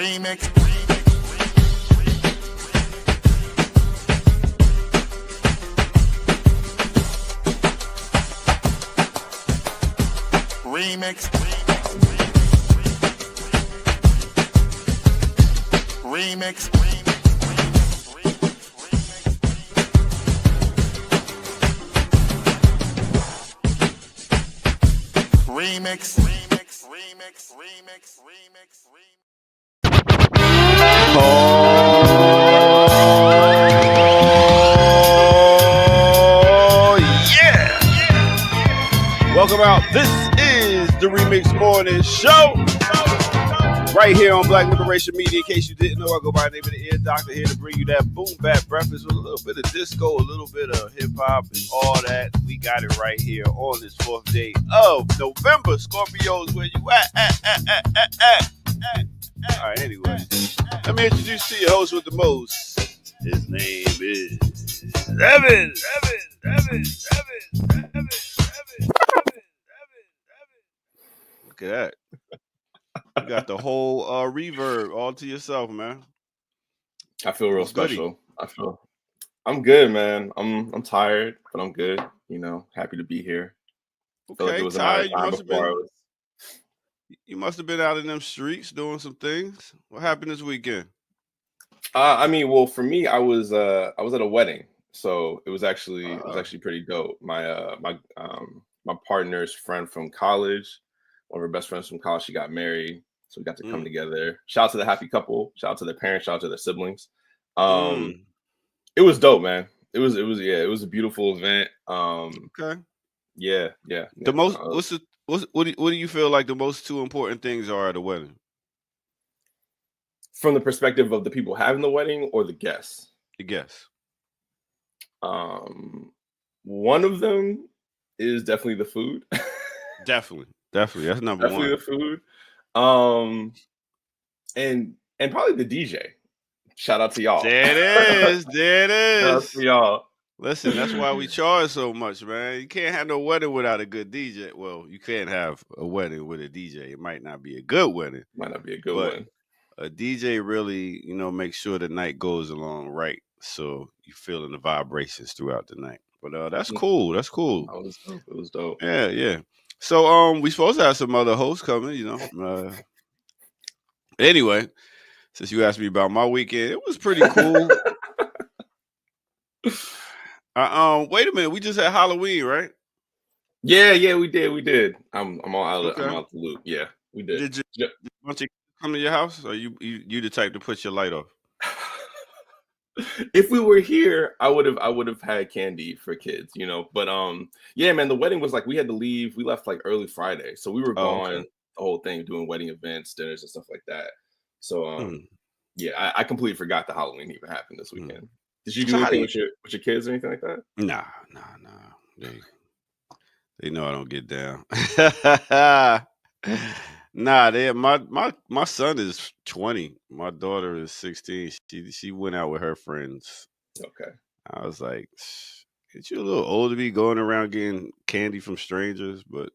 Remix. Remix. Remix. Remix. Oh, yeah. Welcome out. This is the Remix Morning Show. Right here on Black Liberation Media. In case you didn't know, I go by the name of the Ear Doctor, here to bring you that boom bap breakfast with a little bit of disco, a little bit of hip hop, and all that. We got it right here on this 4th day of November. Scorpios, where you at? All right, anyway, let me introduce to you your host with the most. His name is Evan. Look at that. You got the whole reverb all to yourself, man. I feel real special. I'm good, man. I'm tired, but I'm good. You know, happy to be here. Okay, feel like it was tired. time You must have been out in them streets doing some things. What happened this weekend? Well, for me, I was at a wedding, so it was actually pretty dope. My partner's friend from college, one of her best friends from college, she got married, so we got to come together. Shout out to the happy couple. Shout out to their parents. Shout out to their siblings. It was dope, man. It was a beautiful event. Okay. Yeah. The most what do you feel like the most two important things are at a wedding? From the perspective of the people having the wedding or the guests? The guests. One of them is definitely the food. Definitely. That's number one. Definitely the food. And probably the DJ. Shout out to y'all. There it is. Shout out to y'all. Listen, that's why we charge so much, man. You can't have no wedding without a good DJ. Well, you can't have a wedding with a DJ. It might not be a good wedding. But one. A DJ really, makes sure the night goes along right, so you feeling the vibrations throughout the night. But that's cool. That's cool. It was dope. Yeah. So we supposed to have some other hosts coming, Anyway, since you asked me about my weekend, it was pretty cool. Wait a minute, we just had Halloween, right? Yeah, we did. I'm all out of the loop. Yeah, we did. Did you want to come to your house, or you the type to put your light off? If we were here, I would have had candy for kids, But yeah, man, the wedding was like we had to leave. We left like early Friday, so we were gone the whole thing, doing wedding events, dinners, and stuff like that. So yeah, I completely forgot the Halloween even happened this weekend. Did you do anything with your kids or anything like that? Nah. They know I don't get down. Nah, my son is 20. My daughter is 16. She went out with her friends. Okay. I was like, "Ain't you a little old to be going around getting candy from strangers?" But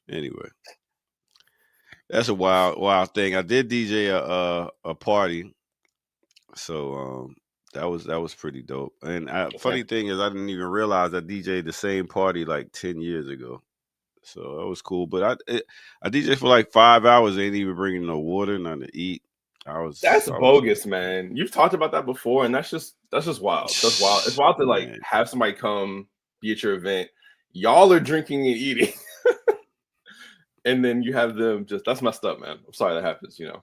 anyway, that's a wild thing. I did DJ a party, so that was pretty dope. And funny thing is, I didn't even realize I DJ'd the same party like 10 years ago. So that was cool. But I DJ'd for like 5 hours. They ain't even bringing no water, nothing to eat. That's bogus, man. You've talked about that before, and that's just wild. That's wild. It's wild to have somebody come be at your event. Y'all are drinking and eating, and then you have them that's messed up, man. I'm sorry that happens. Yeah,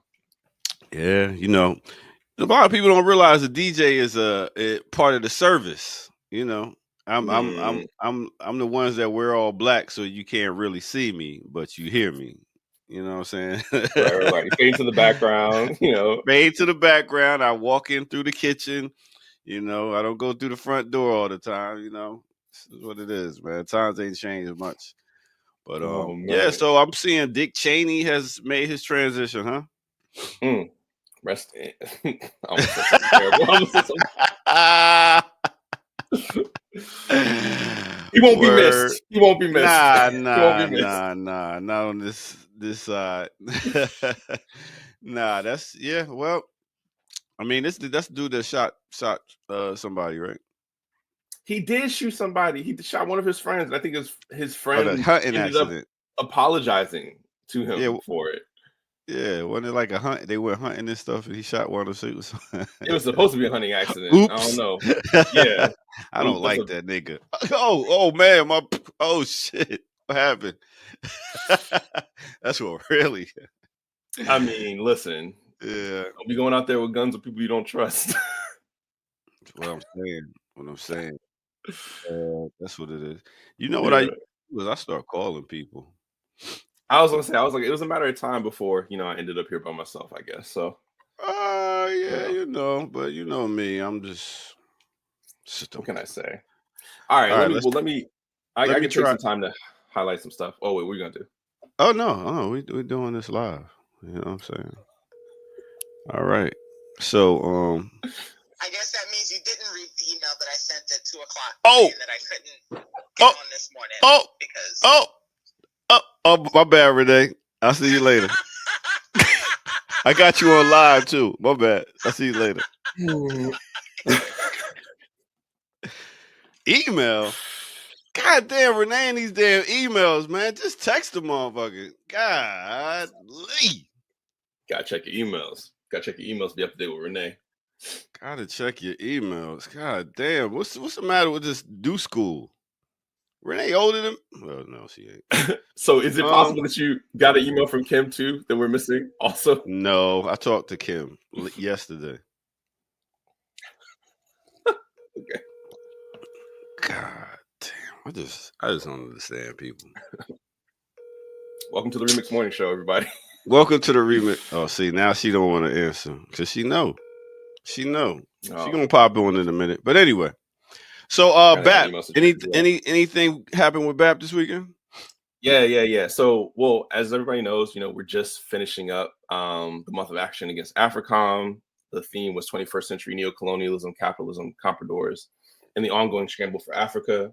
a lot of people don't realize the DJ is a part of the service. I'm the ones that wear all black, so you can't really see me, but you hear me. You know what I'm saying? Right. Fade to the background. Fade to the background. I walk in through the kitchen. I don't go through the front door all the time. This is what it is, man. Times ain't changed much. But yeah. So I'm seeing Dick Cheney has made his transition, huh? Rest in. He won't be missed. He won't be missed. Nah. Not on this side. Nah, that's yeah. Well, I mean, that's the dude that shot somebody, right? He did shoot somebody. He shot one of his friends. And I think his Oh, the friend hunting ended up accident. apologizing to Yeah, him for it. yeah. Wasn't it like a hunt? They went hunting and stuff, and he shot one of the suits. It was supposed to be a hunting accident. I don't Oops. know. Yeah. I don't That's like that nigga. Oh man, oh shit. What happened? That's what really. I mean, listen. Yeah. Don't be going out there with guns with people you don't trust. That's what I'm saying. What I'm saying. That's what it is. You know what I Yeah. used to do is I start calling people. I was gonna say, I was like, it was a matter of time before, I ended up here by myself, I guess. So, Yeah, yeah, but you know me. I'm just what don't can I care. say? All right, All right, let's let I me can take try. some time to highlight some stuff. Oh, wait, what are you gonna do? Oh no, we're doing this live. You know what I'm saying? All right. So I guess that means you didn't read the email that I sent at 2:00 oh saying that I couldn't get oh on this morning oh because. oh my bad, Renee. I'll see you later. I got you on live too. My bad. I'll see you later. Email. God damn, Renee and these damn emails, man. Just text the motherfucker. God Lee. Gotta check your emails. Gotta check your emails. Be up to date with Renee. Gotta check your emails. God damn. What's the matter with this do school? Renee older than well, no, she ain't. So, is it possible that you got an email from Kim too that we're missing? Also, No, I talked to Kim yesterday. okay. God damn. I just don't understand people. Welcome to the Remix Morning Show, everybody. Welcome to the remix. Oh, see, now she don't want to answer because she know. She know. She gonna pop on in a minute. But anyway. So BAP, anything happened with BAP this weekend? Yeah. So, well, as everybody knows, we're just finishing up the month of action against AFRICOM. The theme was 21st century neocolonialism, capitalism, compradors, and the ongoing scramble for Africa.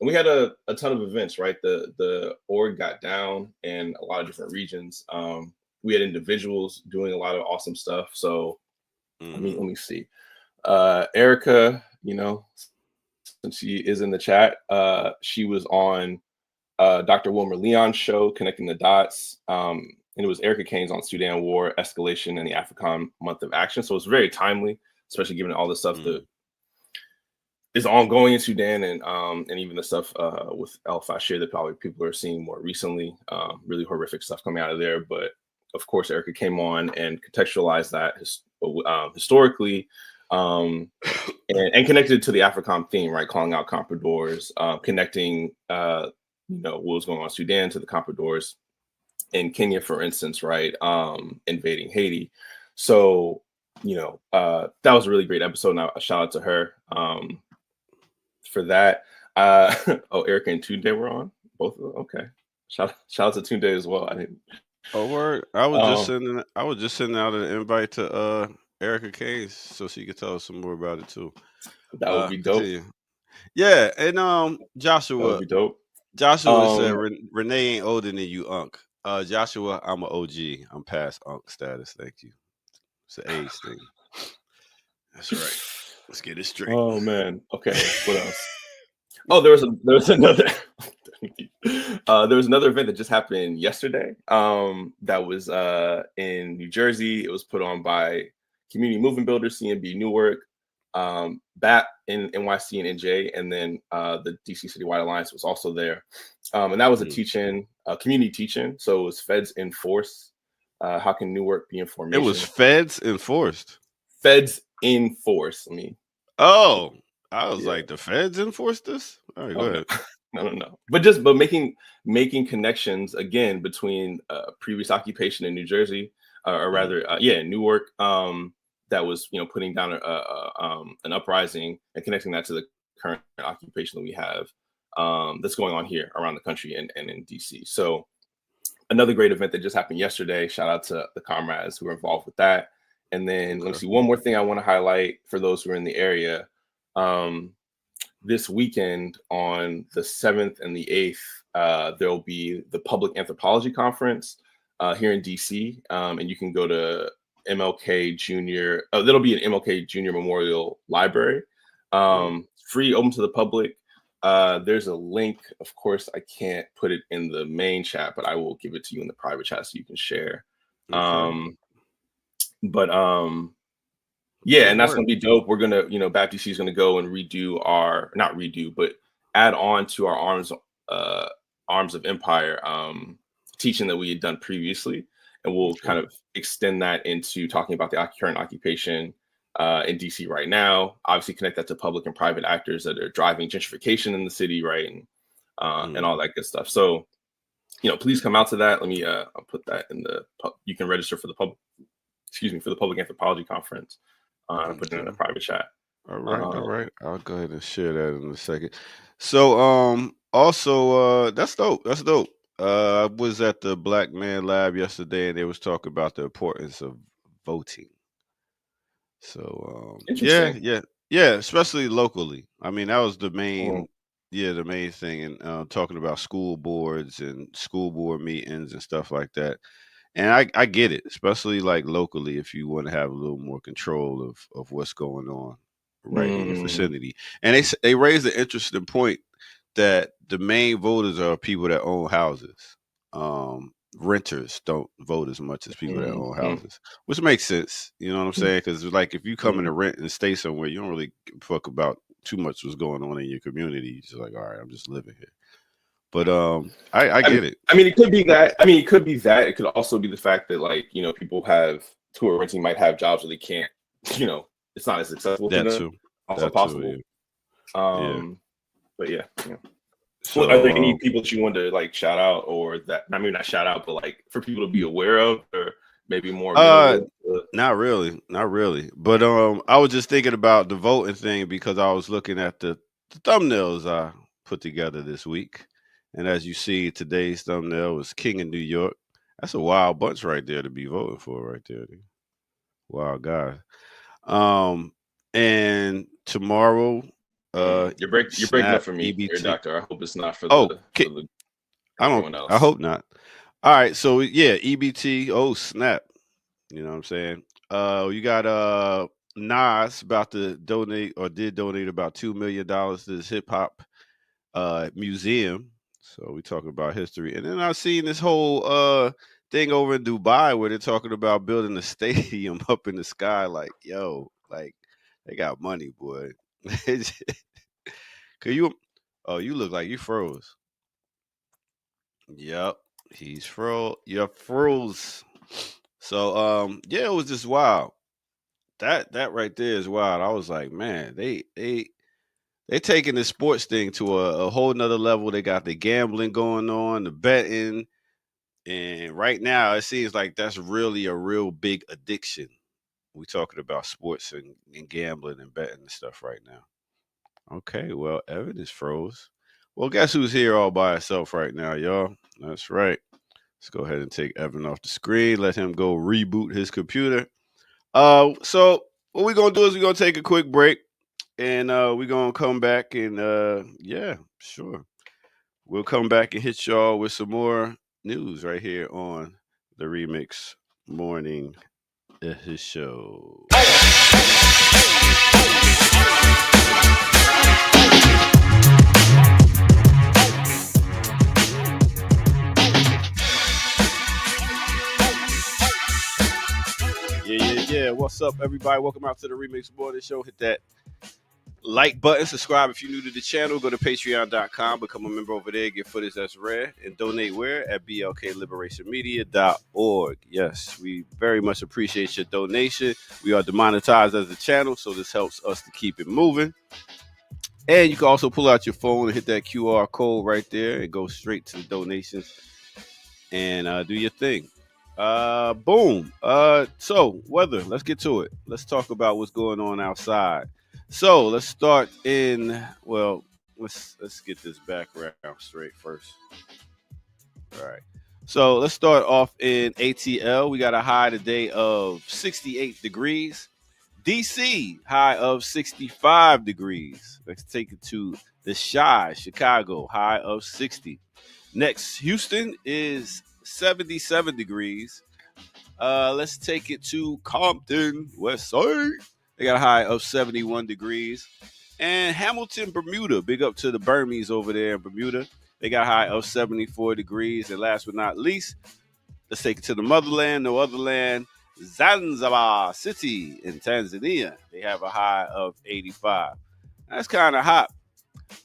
And we had a ton of events, right? The org got down in a lot of different regions. We had individuals doing a lot of awesome stuff. So let me see. Erica, since she is in the chat, she was on Dr. Wilmer Leon's show, Connecting the Dots. And it was Erica Kane's on Sudan War, Escalation, and the AFRICOM Month of Action. So it's very timely, especially given all the stuff that is ongoing in Sudan and even the stuff with El Fashir that probably people are seeing more recently. Really horrific stuff coming out of there. But of course, Erica came on and contextualized that historically and connected to the AFRICOM theme, right? Calling out compradors, connecting what was going on in Sudan to the compradors in Kenya, for instance, right? Invading Haiti. So, that was a really great episode. And a shout out to her for that. Erica and Tunde were on both of them. Okay. Shout out to Tunde as well. I didn't. Oh word! I was just sending out an invite to Erica Kane so she could tell us some more about it too. That would be dope. Continue. Yeah, and Joshua. That would be dope. Joshua said Renee ain't older than you, Unc. Joshua, I'm an OG. I'm past Unc status. Thank you. It's an age thing. That's right. Let's get it straight. Oh man. Okay. What else? Oh, there was another. There was another event that just happened yesterday. That was in New Jersey. It was put on by Community Movement Builders, CMB Newark, BAT in NYC and NJ, and then the DC Citywide Alliance was also there. And that was a community teaching. So it was Feds Enforce. How can Newark be in formation? It was Feds Enforced. Feds in Force. I mean. Oh. I was like, the Feds enforced this? All right, go ahead. No. But making connections again between previous occupation in New Jersey, or rather, Newark, that was putting down an uprising and connecting that to the current occupation that we have that's going on here around the country and in DC. So another great event that just happened yesterday. Shout out to the comrades who were involved with that. And then let me see, one more thing I want to highlight for those who are in the area. This weekend on the 7th and the 8th, there'll be the Public Anthropology Conference here in DC, and you can go to MLK Junior. Oh, that'll be an MLK Junior Memorial Library. Free, open to the public. There's a link. Of course, I can't put it in the main chat, but I will give it to you in the private chat so you can share. Okay. Yeah, and that's gonna be dope. We're gonna, BAP DC is gonna go and not redo, but add on to our Arms of Empire teaching that we had done previously, and we'll kind of extend that into talking about the current occupation in DC right now. Obviously, connect that to public and private actors that are driving gentrification in the city, right, and all that good stuff. So, please come out to that. Let me I'll put that in you can register for the public anthropology conference. And put it in the private chat. All right. I'll go ahead and share that in a second. So, also, that's dope. I was at the Black Man Lab yesterday, and they was talking about the importance of voting. So, yeah, especially locally. I mean, that was the main, the main thing, and talking about school boards and school board meetings and stuff like that. And I get it, especially like locally, if you want to have a little more control of what's going on right in your vicinity. And they raised an interesting point that the main voters are people that own houses. Renters don't vote as much as people that own houses, which makes sense. You know what I'm saying? Because like if you come in to rent and stay somewhere, you don't really give a fuck about too much what's going on in your community. You're just like, all right, I'm just living here. But I get it. I mean, it could be that. It could also be the fact that, like, people who are renting might have jobs where they can't, it's not as accessible to them. Also possible. But yeah. So, are there any people that you want to like shout out, or that, I mean, not shout out, but like for people to be aware of, or maybe more? Not really. But I was just thinking about the voting thing because I was looking at the thumbnails I put together this week. And as you see, today's thumbnail was King of New York. That's a wild bunch right there to be voting for right there. Wild guy. And tomorrow, you're breaking up for me, here, Doctor. I hope it's not for everyone else. I hope not. All right, so yeah, EBT. Oh snap! You know what I'm saying? You got Nas about to donate, or did donate, about $2 million to this hip hop museum. So we talking about history. And then I've seen this whole thing over in Dubai where they're talking about building a stadium up in the sky. Like, yo, like they got money, boy. You look like you froze. Yep, he's froze. You're froze. So yeah, it was just wild. That right there is wild. I was like, man, they taking the sports thing to a whole nother level. They got the gambling going on, the betting. And right now, it seems like that's really a real big addiction. We're talking about sports and gambling and betting and stuff right now. Okay, well, Evan is froze. Well, guess who's here all by himself right now, y'all? That's right. Let's go ahead and take Evan off the screen. Let him go reboot his computer. So what we're going to do is we're going to take a quick break. And we're going to come back and, yeah, sure. We'll come back and hit y'all with some more news right here on the Remix Morning Show. Yeah. What's up, everybody? Welcome out to the Remix Morning Show. Hit that like button, subscribe if you're new to the channel. Go to patreon.com, become a member over there, get footage that's rare, and donate where? At blkliberationmedia.org. Yes, we very much appreciate your donation. We are demonetized as a channel, so this helps us to keep it moving. And you can also pull out your phone and hit that QR code right there and go straight to the donations and do your thing. Boom. So weather, let's get to it. Let's talk about what's going on outside. So let's start let's get this background straight first. All right. So let's start off in ATL. We got a high today of 68 degrees. DC, high of 65 degrees. Let's take it to the Chi, Chicago, high of 60. Next, Houston is 77 degrees. Let's take it to Compton, West Side. They got a high of 71 degrees. And Hamilton, Bermuda. Big up to the Burmese over there in Bermuda. They got a high of 74 degrees. And last but not least, let's take it to the motherland, no other land, Zanzibar City in Tanzania. They have a high of 85. That's kind of hot.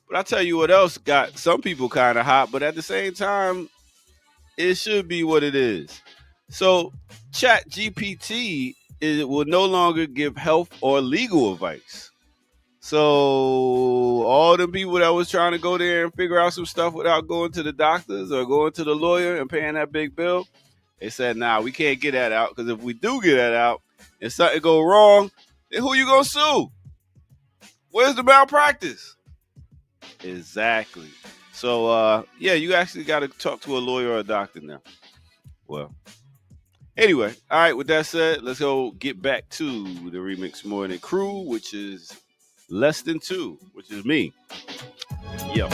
But I'll tell you what else got some people kind of hot, but at the same time, it should be what it is. So, Chat GPT will no longer give health or legal advice. So, all the people that was trying to go there and figure out some stuff without going to the doctors or going to the lawyer and paying that big bill, they said, nah, we can't get that out, because if we do get that out and something go wrong, then who you gonna sue? Where's the malpractice? Exactly. So, yeah, you actually got to talk to a lawyer or a doctor now. Well, anyway, all right, with that said, let's go get back to the Remix Morning Crew, which is less than 2, which is me. Yep.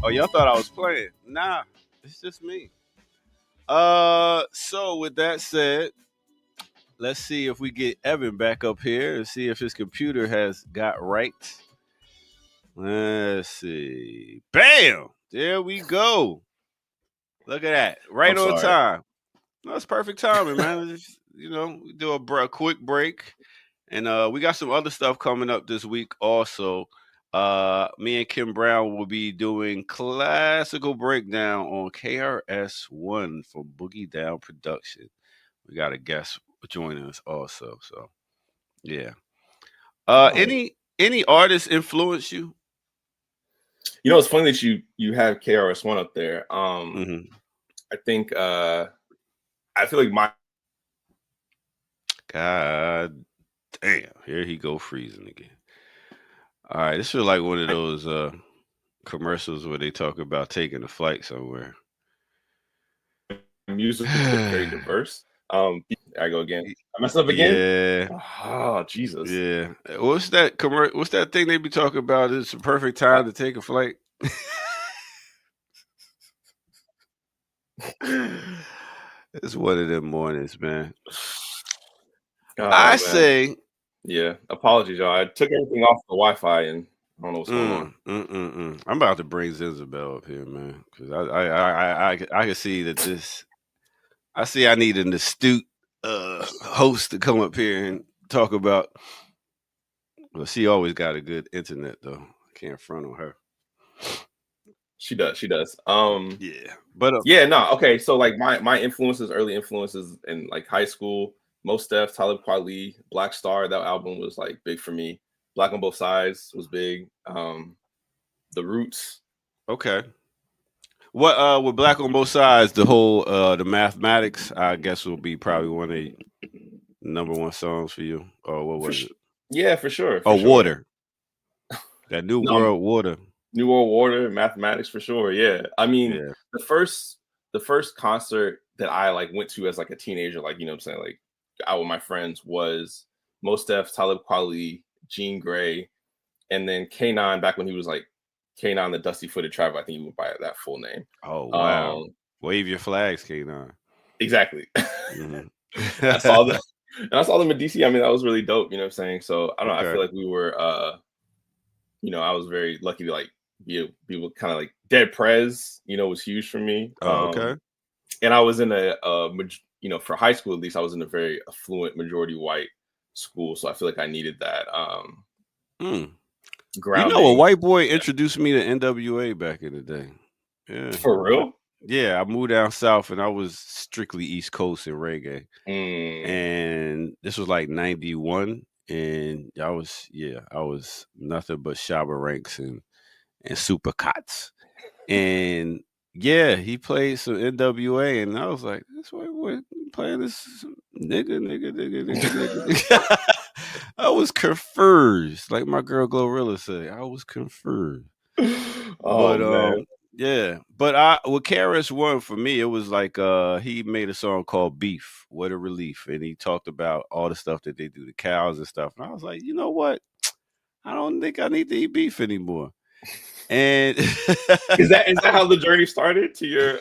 Oh, y'all thought I was playing. Nah, it's just me. So with that said, let's see if we get Evan back up here and see if his computer has got right. Let's see. Bam! There we go. Look at that. Right on time. No, it's perfect timing, man. Just, we do a quick break. And we got some other stuff coming up this week also. Me and Kim Brown will be doing classical breakdown on KRS-One for Boogie Down Production. We got a guest joining us also. So, yeah. Any artists influence you? It's funny that you have KRS-One up there. I think I feel like my God damn, here he go freezing again. All right, this feels like one of those commercials where they talk about taking a flight somewhere. Music is very diverse. I go again. I messed up again. Yeah. Oh, Jesus. Yeah. What's that thing they be talking about? It's the perfect time to take a flight. It's one of them mornings, man. Say. Yeah. Apologies, y'all. I took everything off the Wi-Fi and I don't know what's going on. I'm about to bring Zinzabel up here, man, because I can see that this. I see I need an astute host to come up here and talk about. Well, she always got a good internet, though. I can't front on her. She does. Yeah, but yeah, no. Okay, so like my influences, early influences in like high school, Mos Def, Talib Kweli, Black Star. That album was like big for me. Black on Both Sides was big. The Roots. Okay. What with Black on Both Sides, the whole the Mathematics, I guess, will be probably one of the number one songs for you. Or what was it? Yeah, for sure. Water. That New World Water. New World Water, Mathematics for sure. Yeah. I mean, the first concert that I like went to as like a teenager, like, you know what I'm saying, like out with my friends, was Mos Def, Talib Kweli, Jean Grey, and then K9 back when he was like K9 the Dusty Footed Traveler. I think he went by that full name. Oh wow. Wave your flags, K9. Exactly. Mm-hmm. I saw them in DC. I mean, that was really dope, you know what I'm saying? So I don't know, I feel like we were I was very lucky to like be kind of like Dead Prez, was huge for me. Okay. And I was in for high school at least, I was in a very affluent majority white school, so I feel like I needed that grounding. A white boy introduced me to NWA back in the day. Yeah. For real? Yeah, I moved down south and I was strictly East Coast in reggae. And this was like 91, and I was nothing but Shabba Ranks and Super Cots. And yeah, he played some NWA, and I was like, this boy playing this nigga. I was confused, like my girl Glorilla said. I was confused. Oh, man. Yeah, but with KRS One for me, it was like he made a song called "Beef." What a relief, and he talked about all the stuff that they do to cows and stuff. And I was like, you know what? I don't think I need to eat beef anymore. And Is that how the journey started to your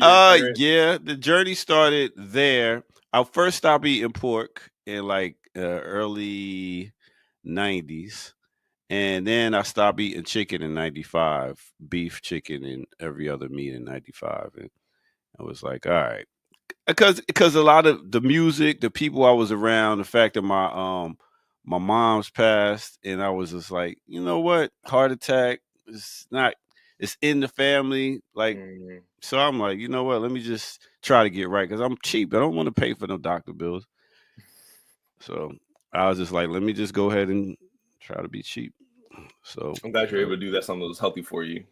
parents? yeah, the journey started there. I first stopped eating pork in like early '90s. And then I stopped eating chicken in '95, beef, chicken, and every other meat in '95. And I was like, all right, because a lot of the music, the people I was around, the fact that my mom's passed, and I was just like, you know what, heart attack is not, it's in the family, like. Mhm. So I'm like, you know what, let me just try to get right because I'm cheap. I don't want to pay for no doctor bills. So I was just like, let me just go ahead and try to be cheap. So I'm glad you're able to do that. Something that was healthy for you.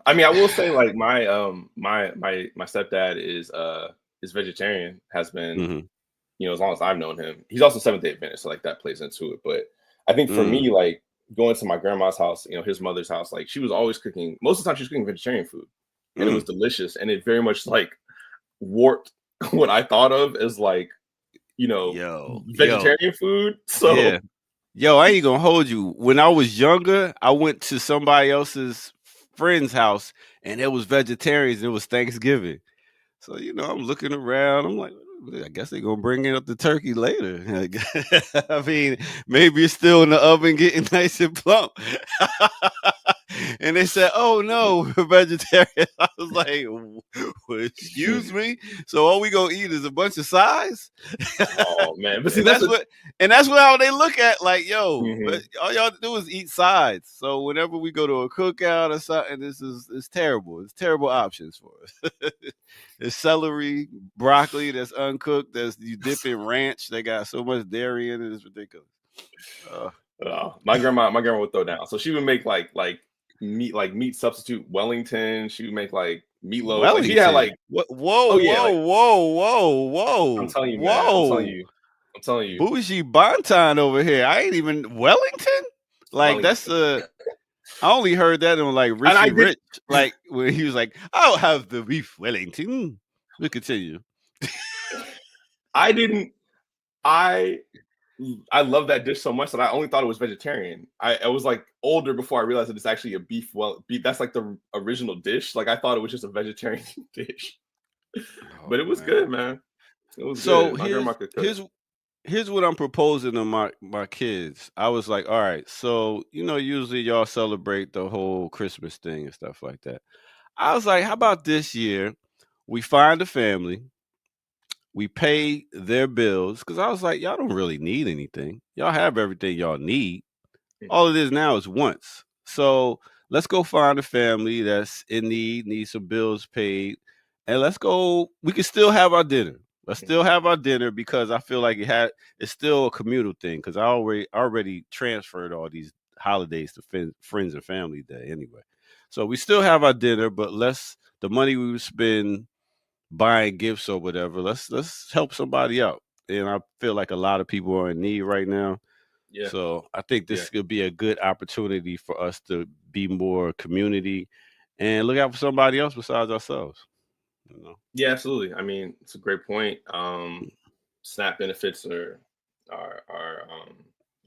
I mean, I will say like my stepdad is vegetarian. Has been mhm. as long as I've known him. He's also Seventh-day Adventist, so like that plays into it. But I think for Mm. me, like going to my grandma's house, his mother's house, like she was always cooking. Most of the time, she was cooking vegetarian food, and it was delicious. And it very much like warped what I thought of as like Yo, vegetarian food. So yeah. Yo, I ain't gonna hold you. When I was younger, I went to somebody else's friend's house and it was vegetarians. And it was Thanksgiving. So, I'm looking around. I'm like, I guess they're gonna bring in up the turkey later. I mean, maybe it's still in the oven getting nice and plump. And they said, "Oh no, we're vegetarian." I was like, well, "Excuse me." So all we gonna eat is a bunch of sides? oh man, but see And that's what how they look at, like, yo, Mhm. all y'all do is eat sides. So whenever we go to a cookout or something, it's terrible. It's terrible options for us. There's celery, broccoli that's uncooked. You dip in ranch. They got so much dairy in it. It's ridiculous. My grandma would throw down. So she would make like meat substitute Wellington. She would make like meatloaf. Like she had Wellington. like What? Whoa, oh yeah, whoa, like whoa, whoa, I'm whoa, telling you, man. whoa. I'm telling you, Bougie Bonton over here. I ain't even Wellington. Like that's Wellington. I only heard that on like And I Richie did. Rich, like when he was like, "I'll have the beef Wellington." We continue. I didn't. I love that dish so much that I only thought it was vegetarian. I was like older before I realized that it's actually a beef. Well, beef. That's like the original dish. Like I thought it was just a vegetarian dish, but Oh, it was man. good, man. It was So good. My grandma could cook. here's what I'm proposing to my kids. I was like, all right, so usually y'all celebrate the whole Christmas thing and stuff like that. I was like, how about this year we find a family, we pay their bills, because I was like, y'all don't really need anything. Y'all have everything y'all need. All it is now is wants. So let's go find a family that's in need, needs some bills paid, and let's go. We can still have our dinner. Let's still have our dinner because I feel like it's still a communal thing because I already transferred all these holidays to friends and family day anyway. So we still have our dinner, but the money we would spend buying gifts or whatever, let's help somebody out. And I feel like a lot of people are in need right now. Yeah, So I think yeah. this could be a good opportunity for us to be more community and look out for somebody else besides ourselves. Yeah, absolutely. I mean, it's a great point. SNAP benefits are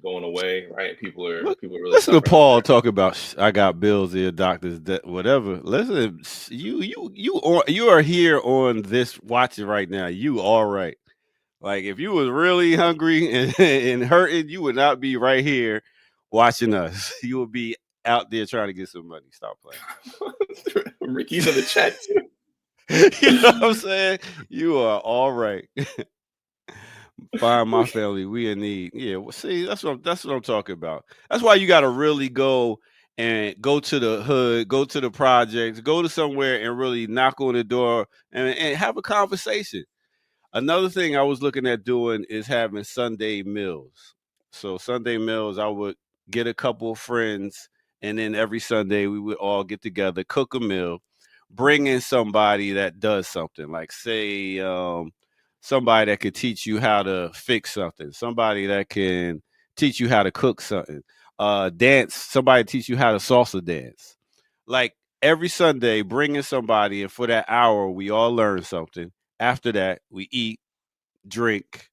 going away, right? People are really Listen to suffering out Paul there. talk about I got bills here, doctors, whatever. Listen, you are here on this watching right now. You all right. Like if you was really hungry and hurting, you would not be right here watching us. You would be out there trying to get some money. Stop playing. Ricky's in the chat too. You know what I'm saying? You are all right. Find my family. We in need. Yeah. Well, see, that's what I'm talking about. That's why you got to really go to the hood, go to the projects, go to somewhere and really knock on the door and have a conversation. Another thing I was looking at doing is having Sunday meals. So Sunday meals, I would get a couple of friends, and then every Sunday we would all get together, cook a meal, bring in somebody that does something, like say somebody that could teach you how to fix something, somebody that can teach you how to cook something, dance, somebody teach you how to salsa dance. Like every Sunday, bringing somebody, and for that hour, we all learn something. After that, we eat, drink,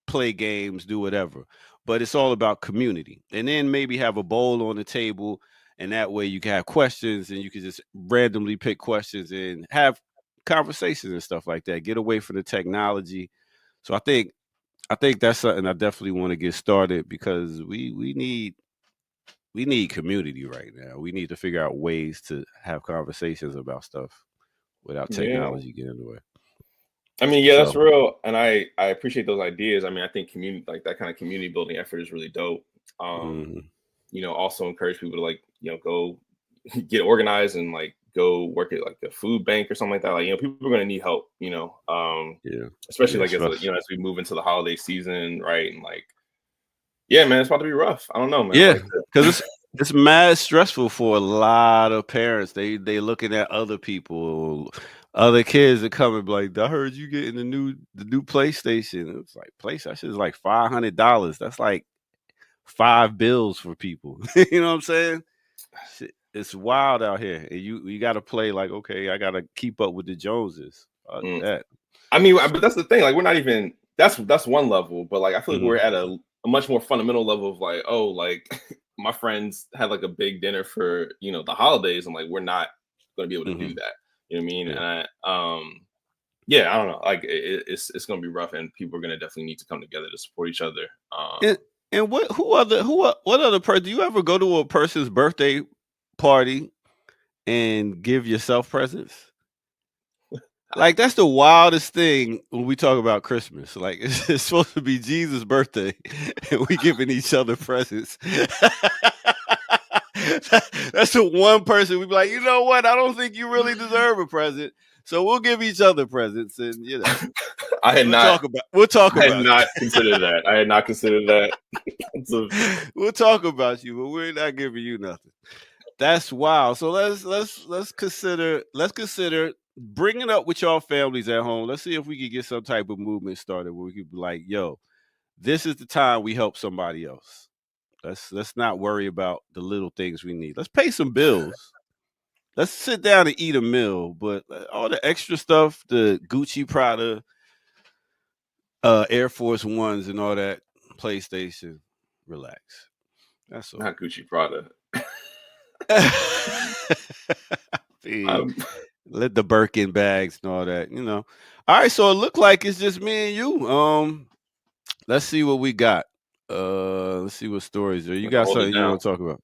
play games, do whatever. But it's all about community. And then maybe have a bowl on the table, and that way you can have questions, and you can just randomly pick questions and have conversations and stuff like that. Get away from the technology. So I think that's something I definitely want to get started, because we need community right now. We need to figure out ways to have conversations about stuff without Yeah. technology getting in the way. I mean, yeah, that's So- real, and I appreciate those ideas. I mean, I think community, like that kind of community building effort, is really dope. Mhm. You know, also encourage people to, like, you know, go get organized and like go work at like a food bank or something like that. Like, you know, people are going to need help. You know, Yeah. especially Yeah, like as trust. you know, as we move into the holiday season, right? And like, yeah, man, it's about to be rough. I don't know, man. Yeah, Like, because it's mad stressful for a lot of parents. They looking at other people, other kids that come and be like, I heard you getting the new PlayStation. It's like, PlayStation is like $500. That's like 5 bills for people. You know what I'm saying? Shit, it's wild out here, and you got to play like, okay, I got to keep up with the Joneses. That. I mean, but that's the thing. Like, we're not even. That's one level, but like, I feel like Mhm. we're at a much more fundamental level of like, oh, like my friends had like a big dinner for, you know, the holidays, and like we're not going to be able to do that. You know what I mean? Yeah. And yeah, I don't know. Like, it's going to be rough, and people are going to definitely need to come together to support each other. And what other person, do you ever go to a person's birthday party and give yourself presents? Like, that's the wildest thing when we talk about Christmas. Like, it's supposed to be Jesus' birthday, and we giving each other presents. That's the one person we be like, you know what? I don't think you really deserve a present, so we'll give each other presents, and you know, I had not. We'll talk I had about not it. considered that. I had not considered that. We'll talk about you, but we're not giving you nothing. That's wild. So let's consider bring it up with y'all families at home. Let's see if we can get some type of movement started where we could be like, yo, this is the time we help somebody else. Let's not worry about the little things we need. Let's pay some bills. Let's sit down and eat a meal, but all the extra stuff, the Gucci, Prada, Air Force Ones, and all that, PlayStation, relax. That's all. Not Gucci, Prada. Let the Birkin bags and all that, you know. All right, so it looked like it's just me and you. Let's see what we got. Let's see what stories are. You got something you want to talk about?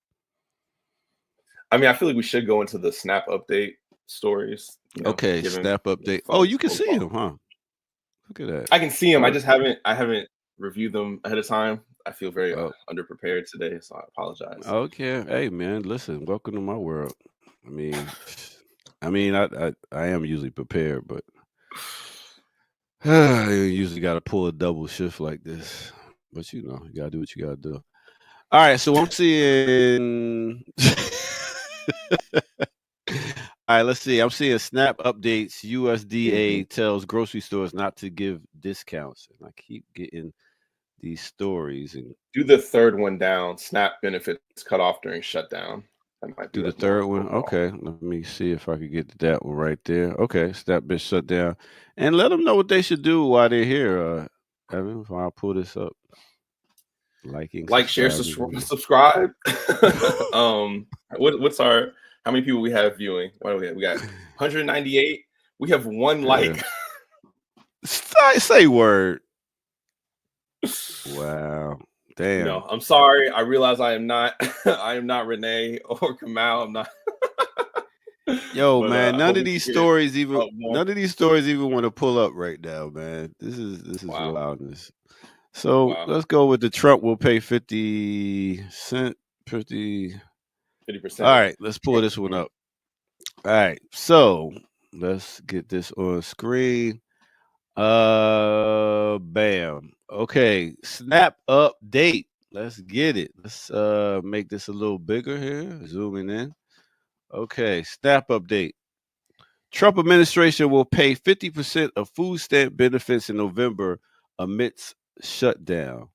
I mean, I feel like we should go into the Snap update stories. You know, okay, Snap update. Oh, you can see them, huh? Look at that. I can see them. I haven't reviewed them ahead of time. I feel very underprepared today, so I apologize. Okay, hey man, listen, welcome to my world. I mean, I am usually prepared, but you usually got to pull a double shift like this. But you know, you gotta do what you gotta do. All right, so I'm seeing. All right, let's see. I'm seeing Snap updates. USDA tells grocery stores not to give discounts, and I keep getting these stories. And do the third one down. Snap benefits cut off during shutdown. That might do the third one. Okay, let me see if I can get to that one right there. Okay, Snap been shut down, and let them know what they should do while they're here. Evan, I'll pull this up. Like, share, subscribe. What's our? How many people we have viewing? What do we have? We got 198. We have one like. Say word. Wow. Damn. No, I'm sorry. I realize I am not. I am not Renee or Kamal. I'm not. Yo, but, man, none of these stories even want to pull up right now, man. This is wildness. So let's go with the Trump will pay 50%. All right, let's pull this one up. All right, so let's get this on screen. Bam. Okay, Snap update. Let's get it. Let's make this a little bigger here. Zooming in. Okay, Snap update. Trump administration will pay 50% of food stamp benefits in November amidst shutdown.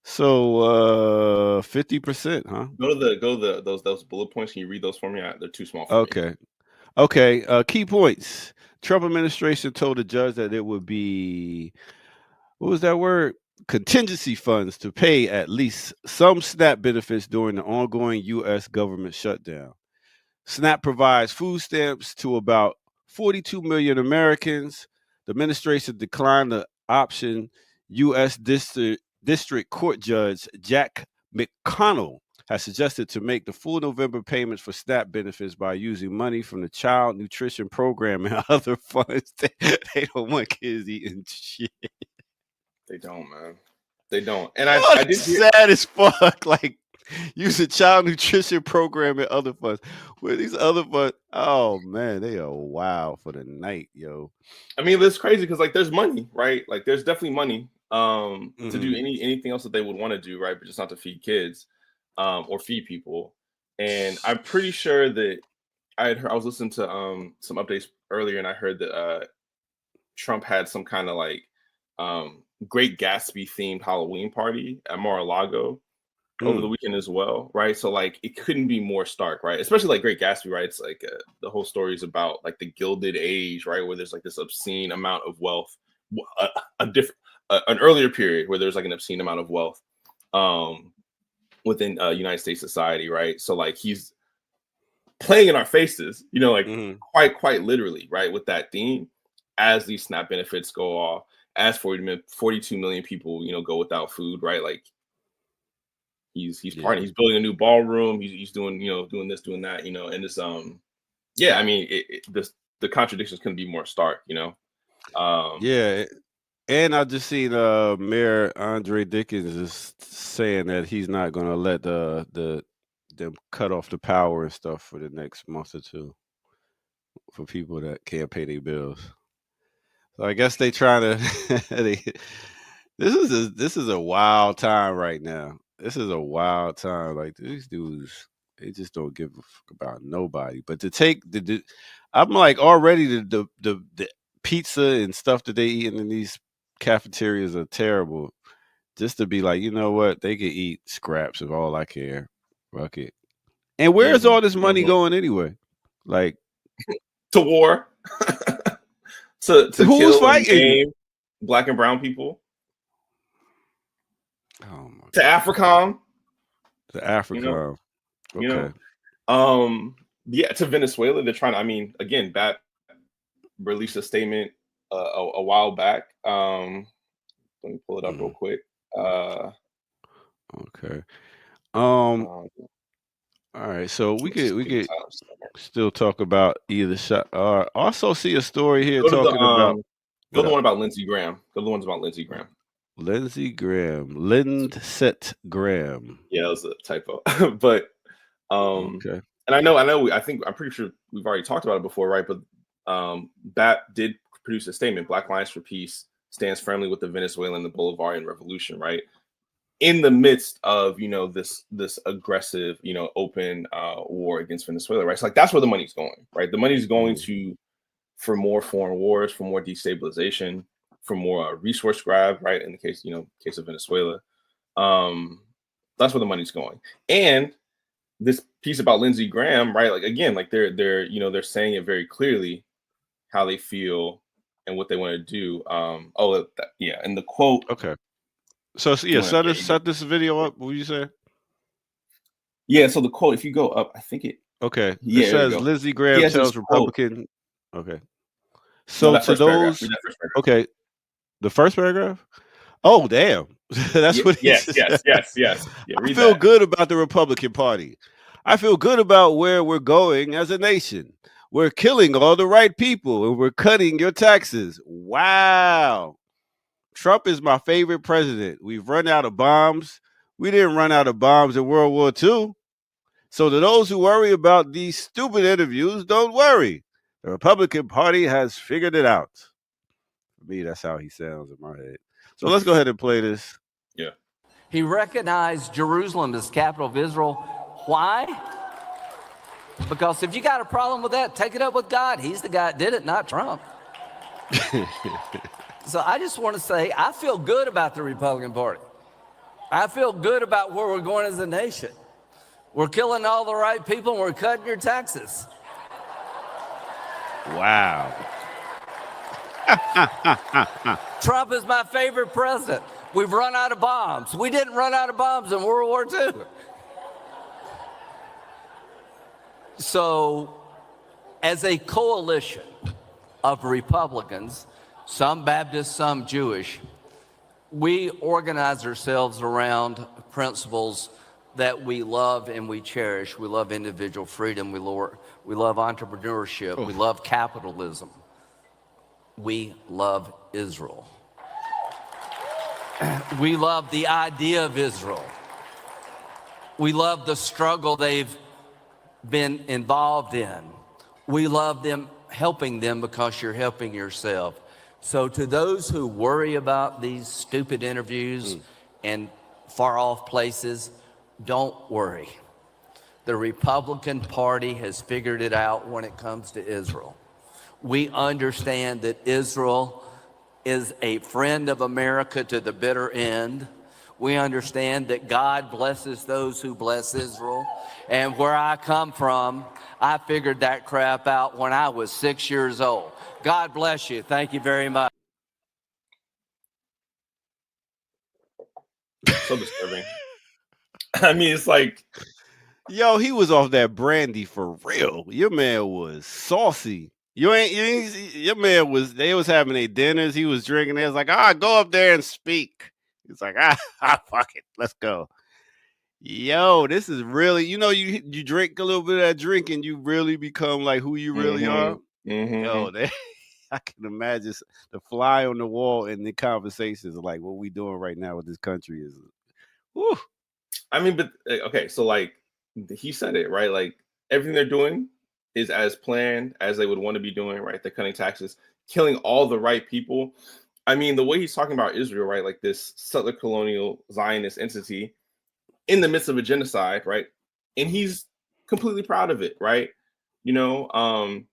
So 50%, huh? Go to those bullet points. Can you read those for me? They're too small for me. Okay. Key points. Trump administration told the judge that it would be, what was that word? Contingency funds to pay at least some SNAP benefits during the ongoing U.S. government shutdown. SNAP provides food stamps to about 42 million Americans. The administration declined the option. U.S. District Court Judge Jack McConnell has suggested to make the full November payments for SNAP benefits by using money from the Child Nutrition Program and other funds. They don't want kids eating shit. They don't, man. They don't. And I did sad as fuck. Like, use the Child Nutrition Program and other funds. Where these other funds, oh man, they are wild for the night, yo. I mean, it's crazy because like there's money, right? Like there's definitely money to do anything else that they would want to do, right? But just not to feed kids or feed people. And I'm pretty sure that I was listening to some updates earlier, and I heard that Trump had some kind of like Great Gatsby themed Halloween party at Mar-a-Lago over the weekend as well, right? So like it couldn't be more stark, right? Especially like Great Gatsby, right? It's like the whole story is about like the Gilded Age, right? Where there's like this obscene amount of wealth, an earlier period where there's like an obscene amount of wealth within United States society, right? So like he's playing in our faces, you know, like quite literally, right? With that theme, as these SNAP benefits go off, as 42 million people, you know, go without food, right? Like he's partying, he's building a new ballroom, he's doing, you know, doing this, doing that, you know, and this I mean the contradictions couldn't be more stark, you know. And I just seen Mayor Andre Dickens is saying that he's not gonna let them cut off the power and stuff for the next month or two for people that can't pay their bills. So I guess they trying to. This is a wild time right now. This is a wild time. Like these dudes, they just don't give a fuck about nobody. But to take I'm like already the pizza and stuff that they eating in these cafeterias are terrible. Just to be like, you know what, they could eat scraps of all I care. Fuck it. And where's all this money going anyway? Like to war. To who's fighting Black and brown people? Oh my to AFRICOM. To AFRICOM. You know? Okay. To Venezuela. They're trying to, I mean, again, BAT released a statement a while back. Let me pull it up real quick. Okay. All right, so we could still talk about either shot. Also, see a story here talking about. Go the one about Lindsey Graham. Go the ones about Lindsey Graham. Lindsey Graham. Lindsey Graham. Yeah, that was a typo. But okay. And I'm pretty sure we've already talked about it before, right? But BAT did produce a statement. Black Alliance for Peace stands firmly with the Venezuelan and the Bolivarian revolution, right? In the midst of, you know, this aggressive, you know, open war against Venezuela, right? So like that's where the money's going, right? The money's going for more foreign wars, for more destabilization, for more resource grab, right? In the case of Venezuela, that's where the money's going. And this piece about Lindsey Graham, right? Like again, like they're saying it very clearly how they feel and what they want to do. And the quote. Okay. So set this video up. What you say? Yeah. So the quote, if you go up, I think it. Okay. Yeah, it says Lindsey Graham tells Republican. Quote. Okay. So to those. Okay. The first paragraph. Oh damn! That's what he said. Yes. Yeah, I feel good about the Republican Party. I feel good about where we're going as a nation. We're killing all the right people and we're cutting your taxes. Wow. Trump is my favorite president. We've run out of bombs. We didn't run out of bombs in World War II. So to those who worry about these stupid interviews, don't worry. The Republican Party has figured it out. For me, that's how he sounds in my head. So let's go ahead and play this. Yeah. He recognized Jerusalem as capital of Israel. Why? Because if you got a problem with that, take it up with God. He's the guy that did it, not Trump. So I just want to say, I feel good about the Republican Party. I feel good about where we're going as a nation. We're killing all the right people and we're cutting your taxes. Wow. Trump is my favorite president. We've run out of bombs. We didn't run out of bombs in World War II. So, as a coalition of Republicans, some Baptist, some Jewish, we organize ourselves around principles that we love and we cherish. We love individual freedom. We love entrepreneurship. We love capitalism. We love Israel. We love the idea of Israel. We love the struggle they've been involved in. We love them, helping them because you're helping yourself. So to those who worry about these stupid interviews and far off places, don't worry. The Republican Party has figured it out when it comes to Israel. We understand that Israel is a friend of America to the bitter end. We understand that God blesses those who bless Israel. And where I come from, I figured that crap out when I was 6 years old. God bless you. Thank you very much. So disturbing. I mean, it's like, yo, he was off that brandy for real. Your man was saucy. Your man was, they was having their dinners. He was drinking. They was like, go up there and speak. He's like, fuck it. Let's go. Yo, this is really, you drink a little bit of that drink and you really become like who you really are. Yo, I can imagine the fly on the wall in the conversations like what we doing right now with this country is. Whew. I mean, but okay, so like he said it, right? Like everything they're doing is as planned as they would want to be doing, right? They're cutting taxes, killing all the right people. I mean, the way he's talking about Israel, right? Like this settler colonial Zionist entity in the midst of a genocide, right? And he's completely proud of it, right? And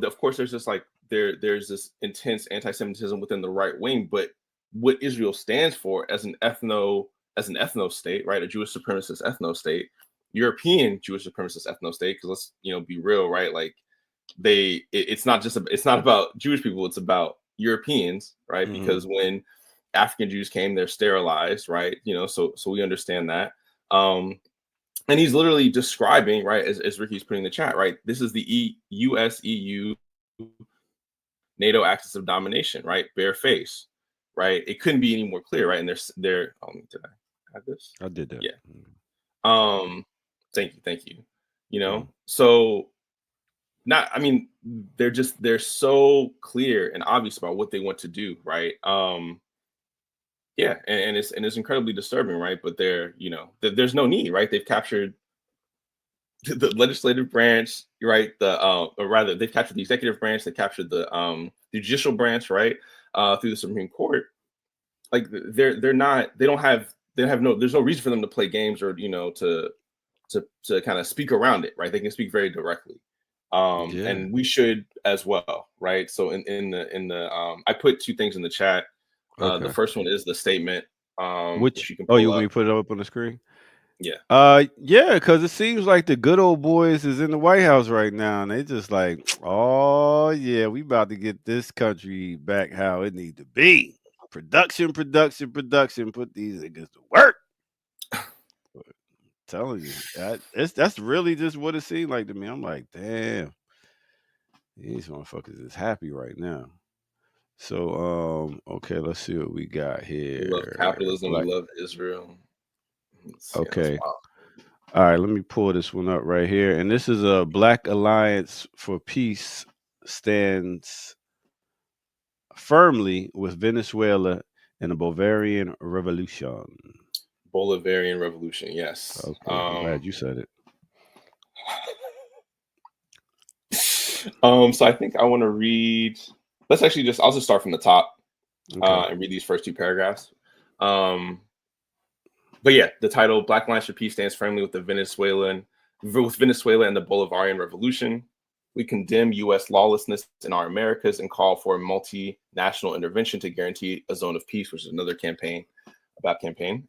of course there's just like there's this intense anti-Semitism within the right wing, but what Israel stands for as an ethno state, right? A Jewish supremacist ethno state, European Jewish supremacist ethno state, because let's be real, right? Like it's not about Jewish people, it's about Europeans, right? Mm-hmm. Because when African Jews came, they're sterilized, right? So we understand that. And he's literally describing, right, as Ricky's putting in the chat, right? This is the US, EU, NATO axis of domination, right? Bare face, right? It couldn't be any more clear, right? And they're did I have this? I did that. Yeah. Thank you. So they're so clear and obvious about what they want to do, right? Yeah, and it's incredibly disturbing, right? But there's no need, right? They've captured the legislative branch, right? Or rather, they've captured the executive branch. They captured the judicial branch, right? Through the Supreme Court. Like there's no reason for them to play games or to kind of speak around it, right? They can speak very directly, and we should as well, right? So in the I put two things in the chat. Okay. The first one is the statement. Which you can pull you want me to put it up on the screen? Yeah. Yeah, because it seems like the good old boys is in the White House right now, and they just like, oh yeah, we about to get this country back how it need to be. Production. Put these niggas to work. I'm telling you, that's really just what it seemed like to me. I'm like, damn, these motherfuckers is happy right now. So, okay, let's see what we got here. We love capitalism. We love Israel. Okay. All right, let me pull this one up right here. And this is a Black Alliance for Peace stands firmly with Venezuela in the Bolivarian Revolution. Bolivarian Revolution, yes. Okay, I'm glad you said it. So I think I want to read. I'll just start from the top and read these first two paragraphs. But yeah, the title, Black Alliance for Peace stands firmly with Venezuela and the Bolivarian Revolution. We condemn U.S. lawlessness in our Americas and call for a multinational intervention to guarantee a zone of peace, which is another campaign. BAP campaign.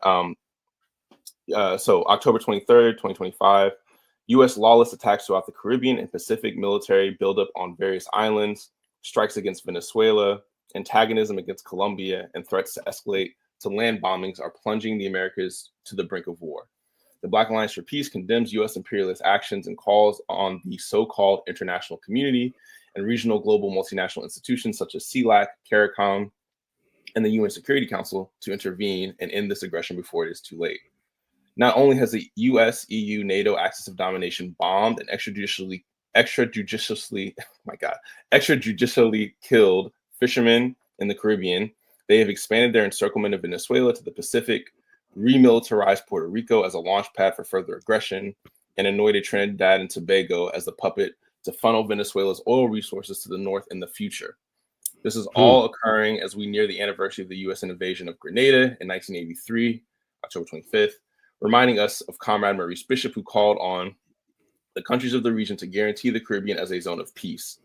So October 23rd, 2025, U.S. lawless attacks throughout the Caribbean and Pacific, military buildup on various islands, strikes against Venezuela, antagonism against Colombia, and threats to escalate to land bombings are plunging the Americas to the brink of war. The Black Alliance for Peace condemns U.S. imperialist actions and calls on the so-called international community and regional global multinational institutions such as CELAC, CARICOM, and the UN Security Council to intervene and end this aggression before it is too late. Not only has the U.S., EU, NATO axis of domination bombed and extrajudicially killed fishermen in the Caribbean, they have expanded their encirclement of Venezuela to the Pacific, remilitarized Puerto Rico as a launch pad for further aggression, and anointed Trinidad and Tobago as the puppet to funnel Venezuela's oil resources to the north in the future. This is all occurring as we near the anniversary of the U.S. invasion of Grenada in 1983, October 25th, reminding us of Comrade Maurice Bishop, who called on the countries of the region to guarantee the Caribbean as a zone of peace.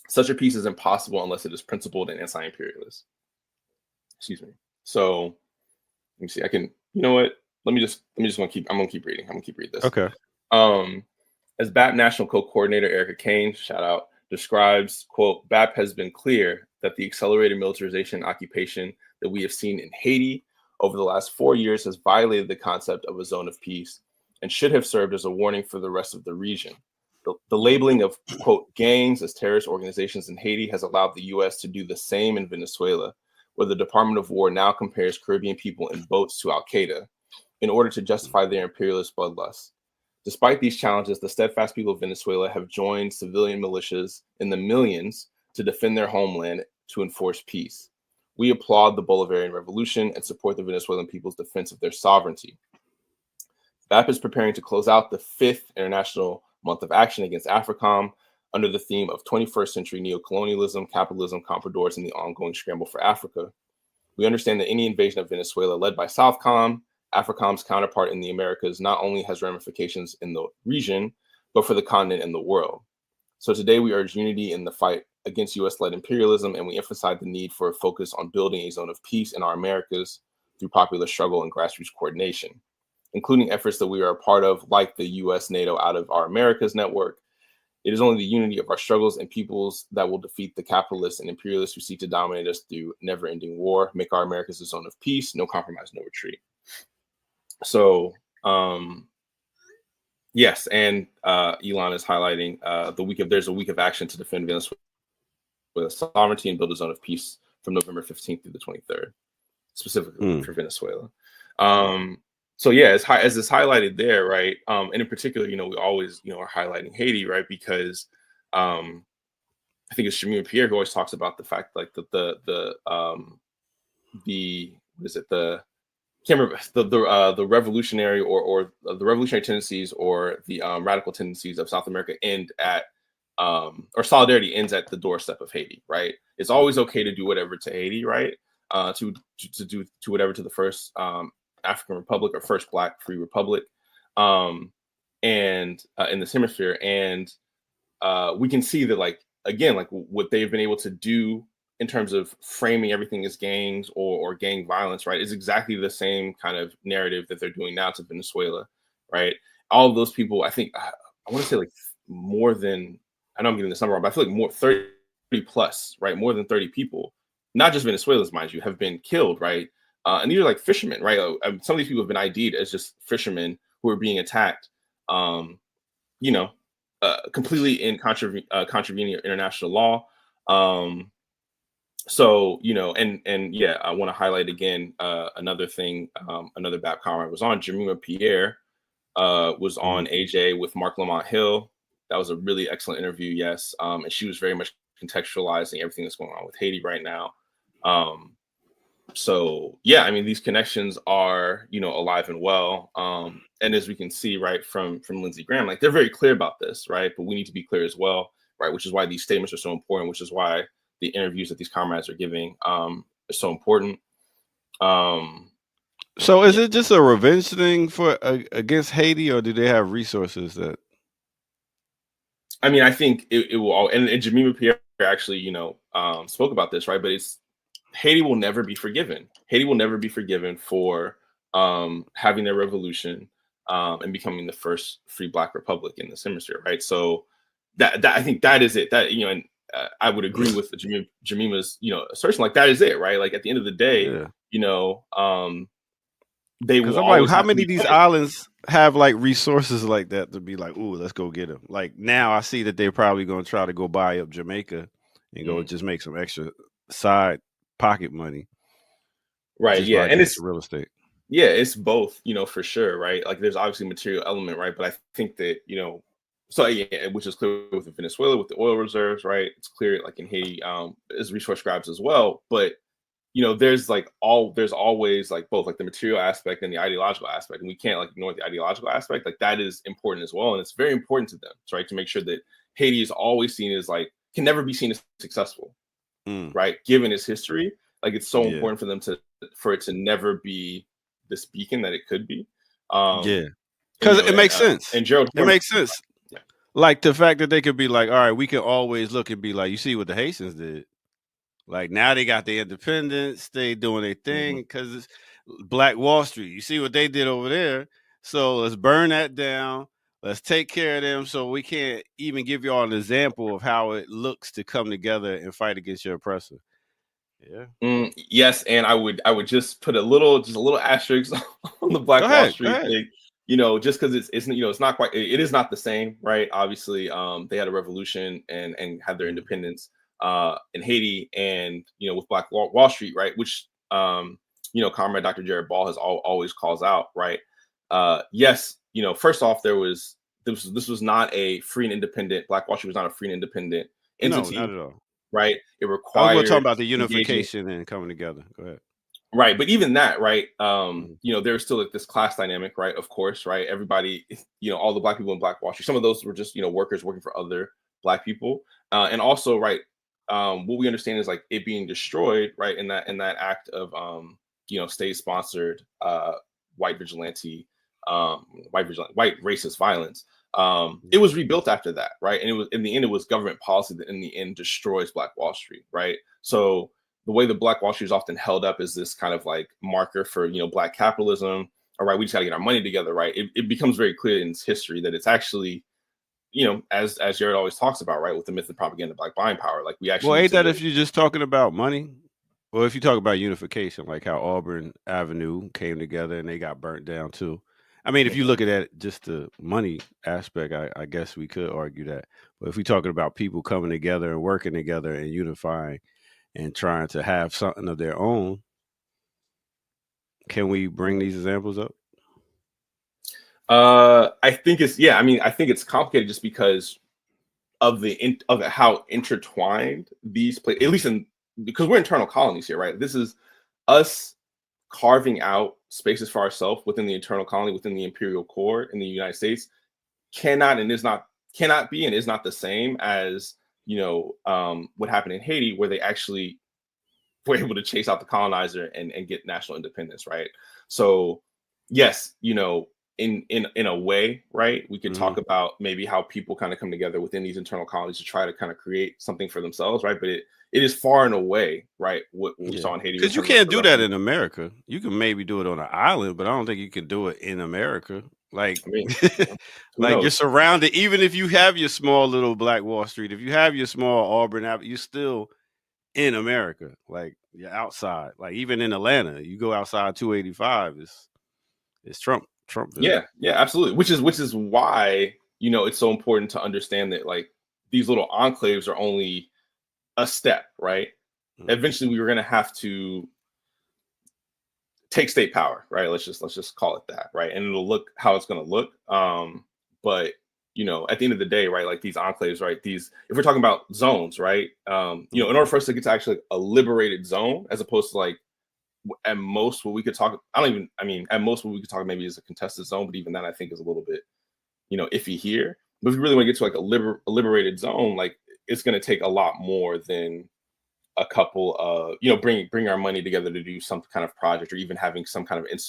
Such a peace is impossible unless it is principled and anti-imperialist. Excuse me. So let me see. I can. You know what? I'm gonna keep reading. I'm gonna keep reading this. Okay. As BAP National Co-Coordinator Erica Kane, shout out, describes, quote, BAP has been clear that the accelerated militarization and occupation that we have seen in Haiti over the last 4 years has violated the concept of a zone of peace and should have served as a warning for the rest of the region. The labeling of, quote, gangs as terrorist organizations in Haiti has allowed the U.S. to do the same in Venezuela, where the Department of War now compares Caribbean people in boats to Al-Qaeda in order to justify their imperialist bloodlust. Despite these challenges, the steadfast people of Venezuela have joined civilian militias in the millions to defend their homeland to enforce peace. We applaud the Bolivarian Revolution and support the Venezuelan people's defense of their sovereignty. BAP is preparing to close out the 5th International Month of Action against AFRICOM under the theme of 21st century neocolonialism, capitalism, compradors, and the ongoing scramble for Africa. We understand that any invasion of Venezuela led by Southcom, AFRICOM's counterpart in the Americas, not only has ramifications in the region, but for the continent and the world. So today we urge unity in the fight against US-led imperialism, and we emphasize the need for a focus on building a zone of peace in our Americas through popular struggle and grassroots coordination, including efforts that we are a part of, like the US NATO Out of Our Americas network. It is only the unity of our struggles and peoples that will defeat the capitalists and imperialists who seek to dominate us through never-ending war, make our Americas a zone of peace, no compromise, no retreat. So, yes, and Elon is highlighting there's a week of action to defend Venezuela's sovereignty and build a zone of peace from November 15th through the 23rd, specifically for Venezuela. So yeah, as it's highlighted there, right? And in particular, we always, are highlighting Haiti, right? Because I think it's Shamir Pierre who always talks about the fact, like the revolutionary or the revolutionary tendencies or the radical tendencies of South America end at or solidarity ends at the doorstep of Haiti, right? It's always okay to do whatever to Haiti, right? To do whatever to the first African Republic or first Black free republic, and in this hemisphere, and we can see that, like, again, like what they've been able to do in terms of framing everything as gangs or gang violence, right, is exactly the same kind of narrative that they're doing now to Venezuela, right? All of those people, I think, I want to say like more than, I know I'm getting this number wrong, but I feel like 30 plus, right? More than 30 people, not just Venezuelans, mind you, have been killed, right? And these are like fishermen, right? Some of these people have been ID'd as just fishermen who are being attacked, completely in contravening international law. So, and yeah, I want to highlight again another thing. Another BAP comrade was on. Jemima Pierre was on AJ with Mark Lamont Hill. That was a really excellent interview, yes. And she was very much contextualizing everything that's going on with Haiti right now. So yeah, I mean, these connections are, alive and well. And as we can see, right, from Lindsey Graham, like, they're very clear about this, right? But we need to be clear as well, right? Which is why these statements are so important, which is why the interviews that these comrades are giving are so important. So is it just a revenge thing for against Haiti, or do they have resources that? I mean, I think it will all, and Jemima Pierre actually, spoke about this, right? But Haiti will never be forgiven. Haiti will never be forgiven for having their revolution and becoming the first free Black republic in this hemisphere, right? So that I think that is it. That, you know, and I would agree with Jemima's, you know, assertion. Like, that is it, right? Like, at the end of the day, Yeah. you know, they Because will I'm like, always how have to many be of these punished. islands have like resources like that to be like, ooh, let's go get them? Like, now I see that they're probably going to try to go buy up Jamaica and go just make some extra side pocket money, Right. just Yeah. by And getting the real estate. yeah, it's both, you know, for sure, right? Like, there's obviously a material element, right? But I think that, you know, so yeah, which is clear with Venezuela with the oil reserves, right? It's clear, like, in Haiti, as resource grabs as well. But, you know, there's always like both, like, the material aspect and the ideological aspect, and we can't, like, ignore the ideological aspect. Like, that is important as well, and it's very important to them, right? To make sure that Haiti is always seen as, like, can never be seen as successful, right? Given its history, like, it's so Yeah. important for it to never be this beacon that it could be. Yeah. And, Because you know, it makes sense. and Gerald, It makes sense. Yeah. Like, the fact that they could be like, all right, we can always look and be like, you see what the Haitians did. Like, now they got their independence, they doing their thing, because it's Black Wall Street. You see what they did over there. So let's burn that down. Let's take care of them, so we can't even give y'all an example of how it looks to come together and fight against your oppressor. Yeah. Yes, and I would just put a little asterisk on the Black Go Wall ahead. Street thing, you know, just because it's you know, it's not quite, it is not the same, right? Obviously, they had a revolution and had their independence in Haiti, and, you know, with Black Wall Street, right, which you know, Comrade Dr. Jared Ball has always calls out, right? Yes, you know, first off, this was not a free and independent, Black Wall Street was not a free and independent No, entity, not at all. right? It I was required going to talk about the engaging. unification and coming together. Go ahead. Right, but even that, right? You know, there's still, like, this class dynamic, right? Of course, right? Everybody, you know, all the Black people in Black Wall Street, some of those were just, you know, workers working for other Black people, and also, right, what we understand is, like, it being destroyed, right, in that act of, you know, state-sponsored white vigilante, white racist violence. It was rebuilt after that, right? And it was, in the end, it was government policy that in the end destroys Black Wall Street, right? So the way the Black Wall Street is often held up is this kind of, like, marker for, you know, Black capitalism. All right, we just got to get our money together, right? It becomes very clear in its history that it's actually, you know, as Jared always talks about, right, with the myth of propaganda, Black buying power, like, we actually Well, need ain't to that really, if you're just talking about money? Well, if you talk about unification, like how Auburn Avenue came together and they got burnt down too. I mean, if you look at that, just the money aspect, I guess we could argue that. But if we're talking about people coming together and working together and unifying and trying to have something of their own, can we bring these examples up? I think it's, yeah, I mean, I think it's complicated just because of how intertwined these play, at least because we're internal colonies here, right? This is us carving out spaces for ourselves within the internal colony, within the imperial core in the United States, cannot be and is not the same as, you know, what happened in Haiti, where they actually were able to chase out the colonizer and get national independence, right? So yes, you know, in a way, right, we could talk about maybe how people kind of come together within these internal colonies to try to kind of create something for themselves, right? But it is far and away, right, what we saw in Haiti. Because you can't do that in America. You can maybe do it on an island, but I don't think you can do it in America. Like, I mean, like, you're surrounded. Even if you have your small little Black Wall Street, if you have your small Auburn Avenue, you're still in America. Like, you're outside. Like, even in Atlanta, you go outside 285, it's Trump. Yeah, absolutely. Which is why, you know, it's so important to understand that, like, these little enclaves are only a step, right? Eventually, we were going to have to take state power, right? Let's just call it that, right? And it'll look how it's going to look. But, you know, at the end of the day, right, like, these enclaves, right? If we're talking about zones, right? You know, in order for us to get to actually a liberated zone, as opposed to, like, at most what we could talk, at most what we could talk maybe is a contested zone, but even that I think is a little bit, you know, iffy here. But if we really want to get to, like, a liberated zone, like, it's going to take a lot more than a couple of, you know, bring our money together to do some kind of project, or even having some kind of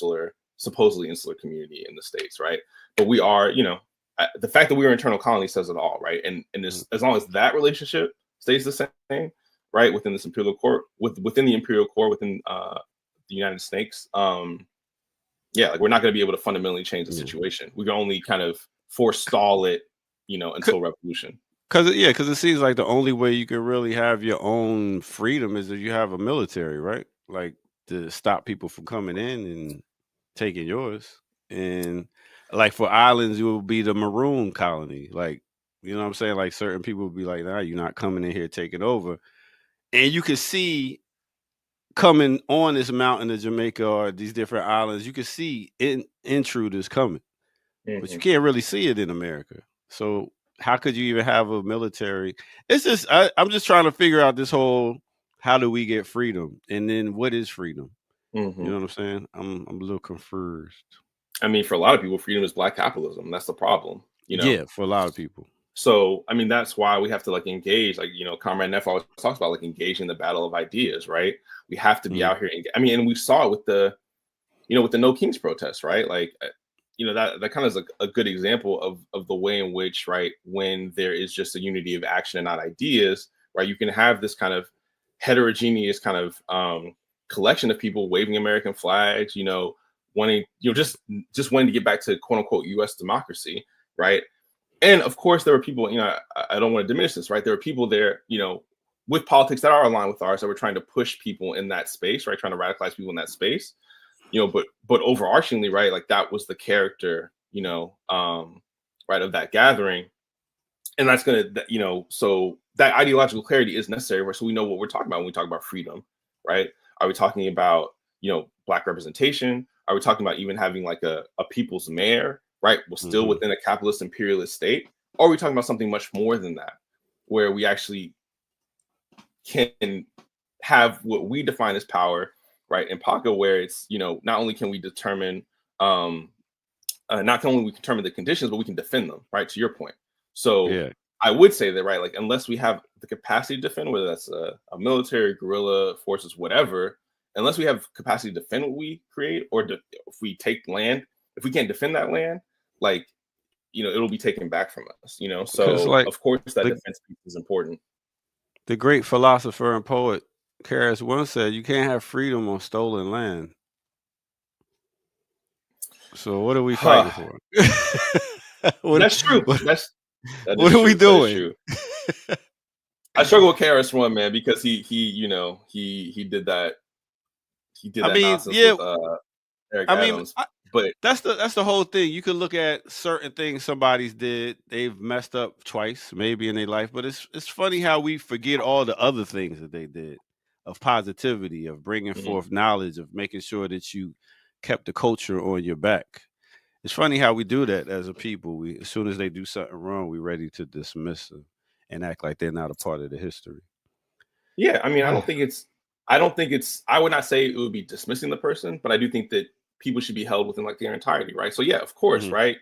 supposedly insular community in the States, right? But we are, you know, the fact that we are internal colony says it all, right? And as long as that relationship stays the same, right, within this imperial core, within the imperial core, within the United States. Yeah, like we're not going to be able to fundamentally change the situation. We can only kind of forestall it, until revolution. Because it seems like the only way you can really have your own freedom is if you have a military, right? Like to stop people from coming in and taking yours. And like for islands, it will be the maroon colony. Like, you know what I'm saying? Like certain people will be like, nah, you're not coming in here taking over. And you can see coming on this mountain of Jamaica or these different islands, you can see intruders coming, but you can't really see it in America. So how could you even have a military? It's just I'm just trying to figure out this whole how do we get freedom, and then what is freedom? You know what I'm saying? I'm a little confused. I mean, for a lot of people, freedom is black capitalism. That's the problem. Yeah, for a lot of people. So, I mean, that's why we have to like engage, like, Comrade Neff always talks about like engaging the battle of ideas, right? We have to be out here. I mean, and we saw it with the, with the No Kings protest, right? Like, that kind of is a good example of the way in which, right, when there is just a unity of action and not ideas, right, you can have this kind of heterogeneous kind of collection of people waving American flags, wanting, just wanting to get back to quote unquote U.S. democracy, right? And of course, there were people, I don't want to diminish this, right? There were people there, with politics that are aligned with ours that were trying to push people in that space, right? Trying to radicalize people in that space, but overarchingly, right? Like that was the character, right, of that gathering. And that's going to, so that ideological clarity is necessary, right? So we know what we're talking about when we talk about freedom, right? Are we talking about, Black representation? Are we talking about even having like a people's mayor, right? Well, still within a capitalist imperialist state? Or are we talking about something much more than that, where we actually can have what we define as power, right? In Paca, where it's, not only can we determine, not only we determine the conditions, but we can defend them, right? To your point. So I would say that, right, like unless we have the capacity to defend, whether that's a military, guerrilla forces, whatever, unless we have capacity to defend what we create, or if we take land, if we can't defend that land, like, it'll be taken back from us, So like, of course that defense piece is important. The great philosopher and poet Karis once said, "You can't have freedom on stolen land." So what are we fighting for? That's true. What are we doing? I struggle with Karis one, man, because he did that. He did that nonsense with Eric Adams. But that's the whole thing. You can look at certain things somebody's did. They've messed up twice, maybe in their life, but it's funny how we forget all the other things that they did, of positivity, of bringing forth knowledge, of making sure that you kept the culture on your back. It's funny how we do that as a people. As soon as they do something wrong, we're ready to dismiss them and act like they're not a part of the history. Yeah, I mean, I would not say it would be dismissing the person, but I do think that people should be held within like their entirety, right? So yeah, of course, right?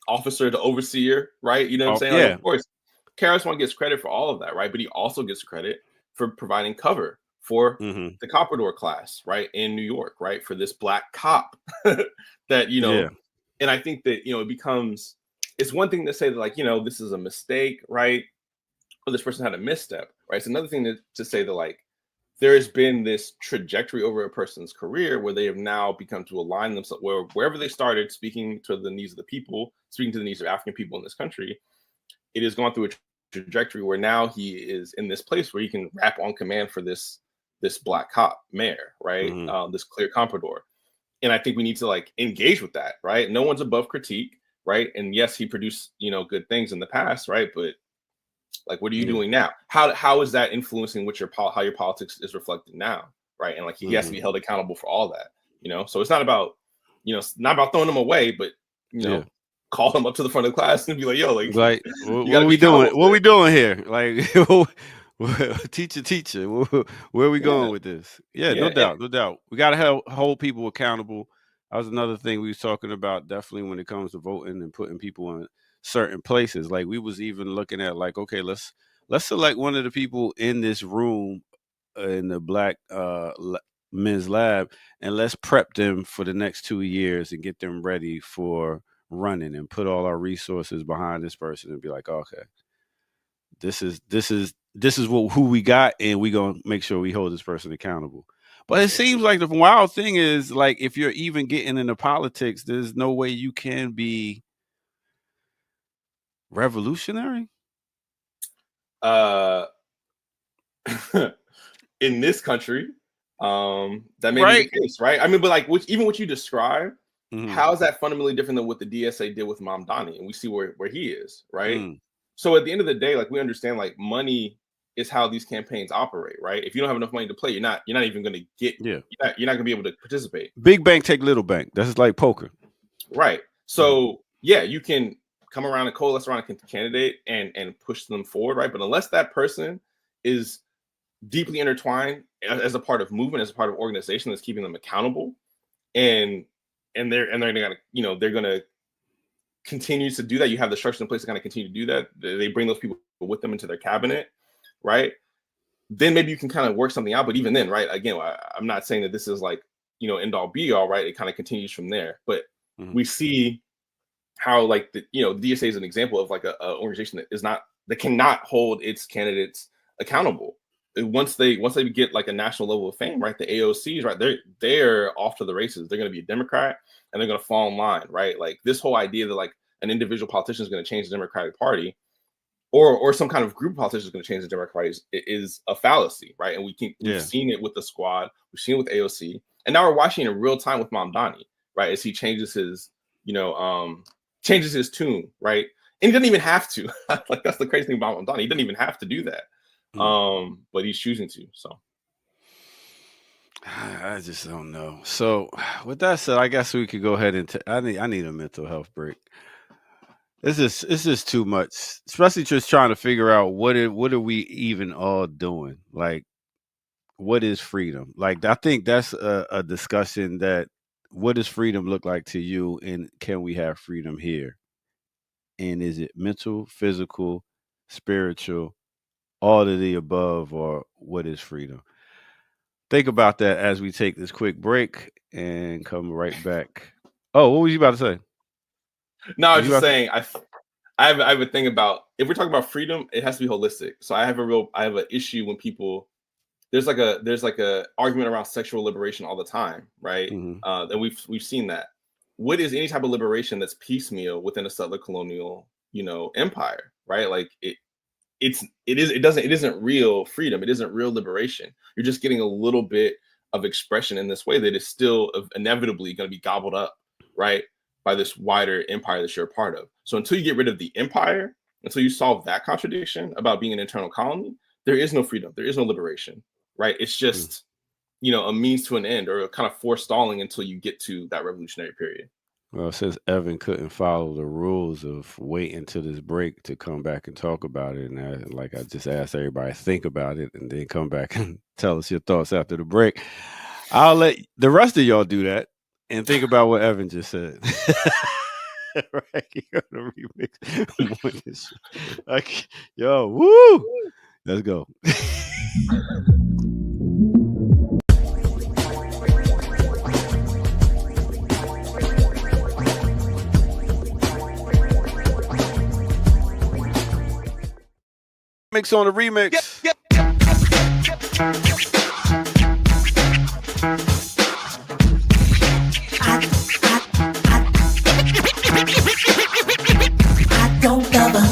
Officer to overseer, right? You know what I'm saying? Like, of course, Karis one gets credit for all of that, right? But he also gets credit for providing cover for the Comprador class, right, in New York, right, for this Black cop that and I think that it becomes, it's one thing to say that, like, this is a mistake, right, or this person had a misstep, right? It's another thing to say that, like, there has been this trajectory over a person's career where they have now become to align themselves, wherever they started speaking to the needs of the people, speaking to the needs of African people in this country, it has gone through a trajectory where now he is in this place where he can rap on command for this Black cop mayor, right? This clear comprador. And I think we need to like engage with that, right? No one's above critique, right? And yes, he produced, good things in the past, right? But like, what are you doing now? How is that influencing how your politics is reflected now, right? And like, he has to be held accountable for all that, So it's not about, not about throwing him away, but call him up to the front of the class and be like, "Yo, like what are we doing? What are we doing here? Like, teacher, where are we going with this?" No doubt. We got to hold people accountable. That was another thing we was talking about, definitely when it comes to voting and putting people in certain places. Like, we was even looking at like, okay, let's select one of the people in this room in the Black men's lab, and let's prep them for the next 2 years and get them ready for running, and put all our resources behind this person and be like, okay, This is who we got, and we gonna make sure we hold this person accountable. But it seems like the wild thing is, like, if you're even getting into politics, there's no way you can be revolutionary. In this country, that may Right. be the case, right? I mean, but like, even what you described, Mhm. how is that fundamentally different than what the DSA did with Mamdani? And we see where he is, right? Mm. So at the end of the day, like, we understand, like, money is how these campaigns operate, right? If you don't have enough money to play, you're not even going to get, Yeah. you're not going to be able to participate. Big bank take little bank. That's like poker. Right. So yeah, you can come around and coalesce around a candidate and push them forward, right? But unless that person is deeply intertwined as a part of movement, as a part of organization that's keeping them accountable, and they're gonna, you know, they're gonna continue to do that. You have the structure in place to kind of continue to do that. They bring those people with them into their cabinet, right? Then maybe you can kind of work something out. But even then, right? Again, I'm not saying that this is like, you know, end all be all, right? It kind of continues from there. But we see how, like, the, you know, the DSA is an example of like a organization that cannot hold its candidates accountable. Once they get like a national level of fame, right? The AOCs, right? They're off to the races. They're going to be a Democrat and they're going to fall in line, right? Like, this whole idea that like an individual politician is going to change the Democratic Party, or some kind of group of politicians is going to change the Democratic Party is a fallacy, right? And we've seen it with the squad, we've seen it with AOC, and now we're watching it in real time with Mamdani, right? As he changes his, you know, changes his tune, right? And he doesn't even have to. Like, that's the crazy thing about Mamdani. He doesn't even have to do that. But he's choosing to. So I just don't know. So with that said, I guess we could go ahead and I need a mental health break. It's just too much, especially just trying to figure out what are we even all doing? Like, what is freedom? Like, I think that's a discussion that, what does freedom look like to you, and can we have freedom here? And is it mental, physical, spiritual, all of the above, or what is freedom? Think about that as we take this quick break and come right back. Oh, what was you about to say? no, I was just saying, I have a thing about, if we're talking about freedom, it has to be holistic. So I have an issue when people, there's like a argument around sexual liberation all the time, right? And we've seen that. What is any type of liberation that's piecemeal within a settler colonial, you know, empire, right? Like, it isn't real freedom. It isn't real liberation. You're just getting a little bit of expression in this way that is still inevitably going to be gobbled up, right, by this wider empire that you're a part of. So until you get rid of the empire, until you solve that contradiction about being an internal colony, there is no freedom. There is no liberation, right? It's just, you know, a means to an end, or a kind of forestalling until you get to that revolutionary period. Well, since Evan couldn't follow the rules of waiting to this break to come back and talk about it, and I just asked everybody to think about it and then come back and tell us your thoughts after the break, I'll let the rest of y'all do that and think about what Evan just said. Right? You're gonna remix this shit. Like, yo, woo! Let's go. Mix on the remix. Yep. I don't ever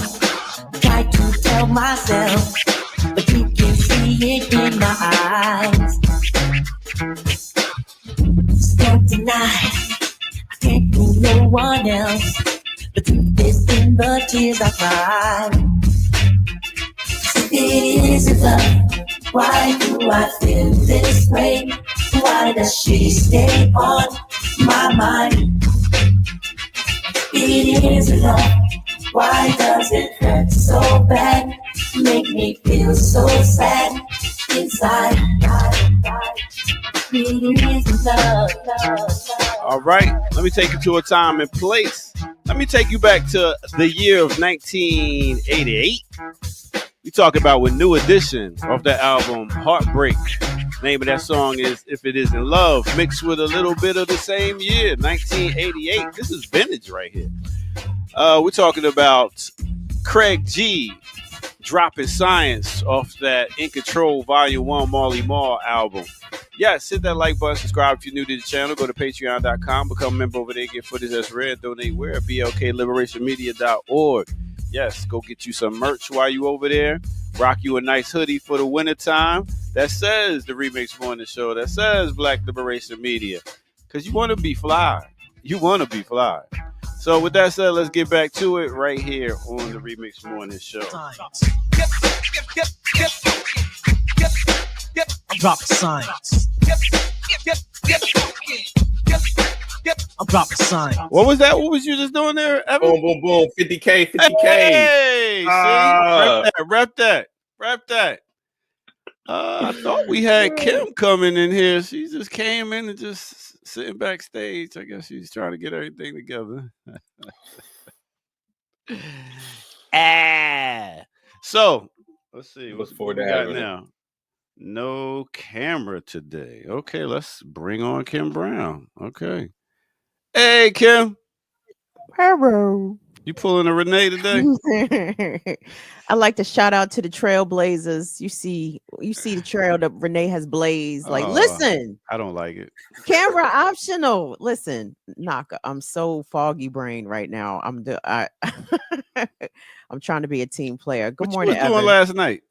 try to tell myself, but you can see it in my eyes. Don't deny, I can't do no one else, but truth is in the tears I cry. It isn't love. Why do I feel this way? Why does she stay on my mind? It isn't love. Why does it hurt so bad? Make me feel so sad inside. It isn't love. All right, let me take you to a time and place. Let me take you back to the year of 1988. We talk about with New Edition off that album Heartbreak. Name of that song is If It Isn't Love, mixed with a little bit of the same year, 1988. This is vintage right here. We're talking about Craig G, dropping science off that In Control Volume 1 Marley Marl album. Yes, hit that like button, subscribe if you're new to the channel. Go to patreon.com, become a member over there, get footage that's rare, donate where? blkliberationmedia.org. Yes, go get you some merch while you over there. Rock you a nice hoodie for the wintertime that says the Remix Morning Show, that says Black Liberation Media. Because you want to be fly. You want to be fly. So with that said, let's get back to it right here on the Remix Morning Show. I'm dropping science. I'm dropping science. What was that? What was you just doing there, Evan? Boom, boom, boom. 50K, 50K. Hey, see? Rep that. I thought we had Kim coming in here. She just came in and just sitting backstage. I guess she's trying to get everything together. So, let's see. Look What forward we to got having it. now? No camera today. Okay, let's bring on Kim Brown. Okay. Hey, Kim. Hello. You pulling a Renee today? I like to shout out to the trailblazers. You see the trail that Renee has blazed. Like, listen, I don't like it. camera optional. Listen, Naka, I'm so foggy brain right now. I'm trying to be a team player. Good What morning, you was doing Evan. last night?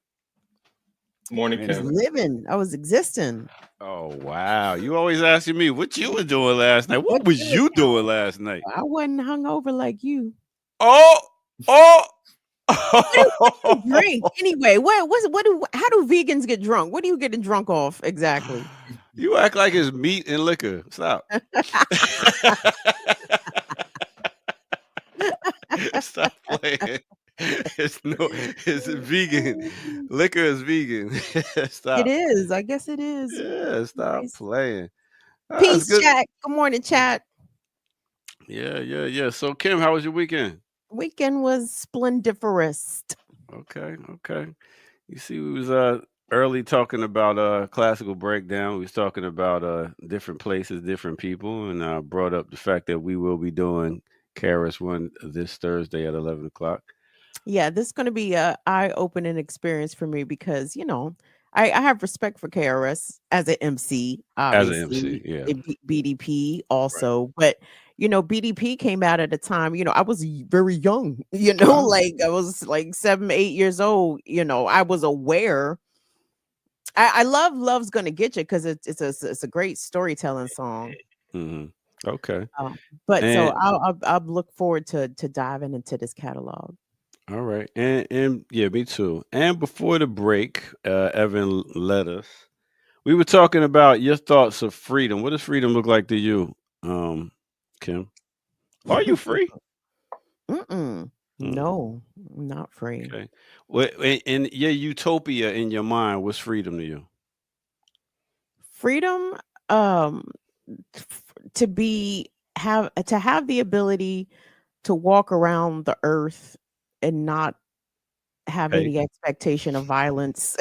Morning, I was Kim. living. I was existing. Oh, wow. You always asking me what you were doing last night. What was you doing last night? I wasn't hungover like you. Oh. Drink anyway. How do vegans get drunk? What are you getting drunk off exactly? You act like it's meat and liquor. Stop. Stop playing. It's vegan. Liquor is vegan. Stop. It is. I guess it is. Yeah, stop Nice. playing. Peace, good. chat. Good morning, chat. Yeah. So, Kim, how was your weekend? Weekend was splendiferous. Okay. You see, we was early talking about classical breakdown. We was talking about different places, different people, and brought up the fact that we will be doing KRS-One this Thursday at 11 o'clock. Yeah, this is going to be a eye-opening experience for me because, I have respect for KRS as an MC, obviously. As an MC, yeah. BDP also, but BDP came out at a time, I was very young, like I was like 7, 8 years old. I was aware. I love Love's Gonna Get You because it's a great storytelling song. Mm-hmm. Okay. So I'll look forward to diving into this catalog. All right. And yeah, me too. And before the break, Evan led us. We were talking about your thoughts of freedom. What does freedom look like to you, Kim? Are you free? No, not free. Okay. Well, in your utopia in your mind, what's freedom to you? Freedom, to have the ability to walk around the earth and not have any expectation of violence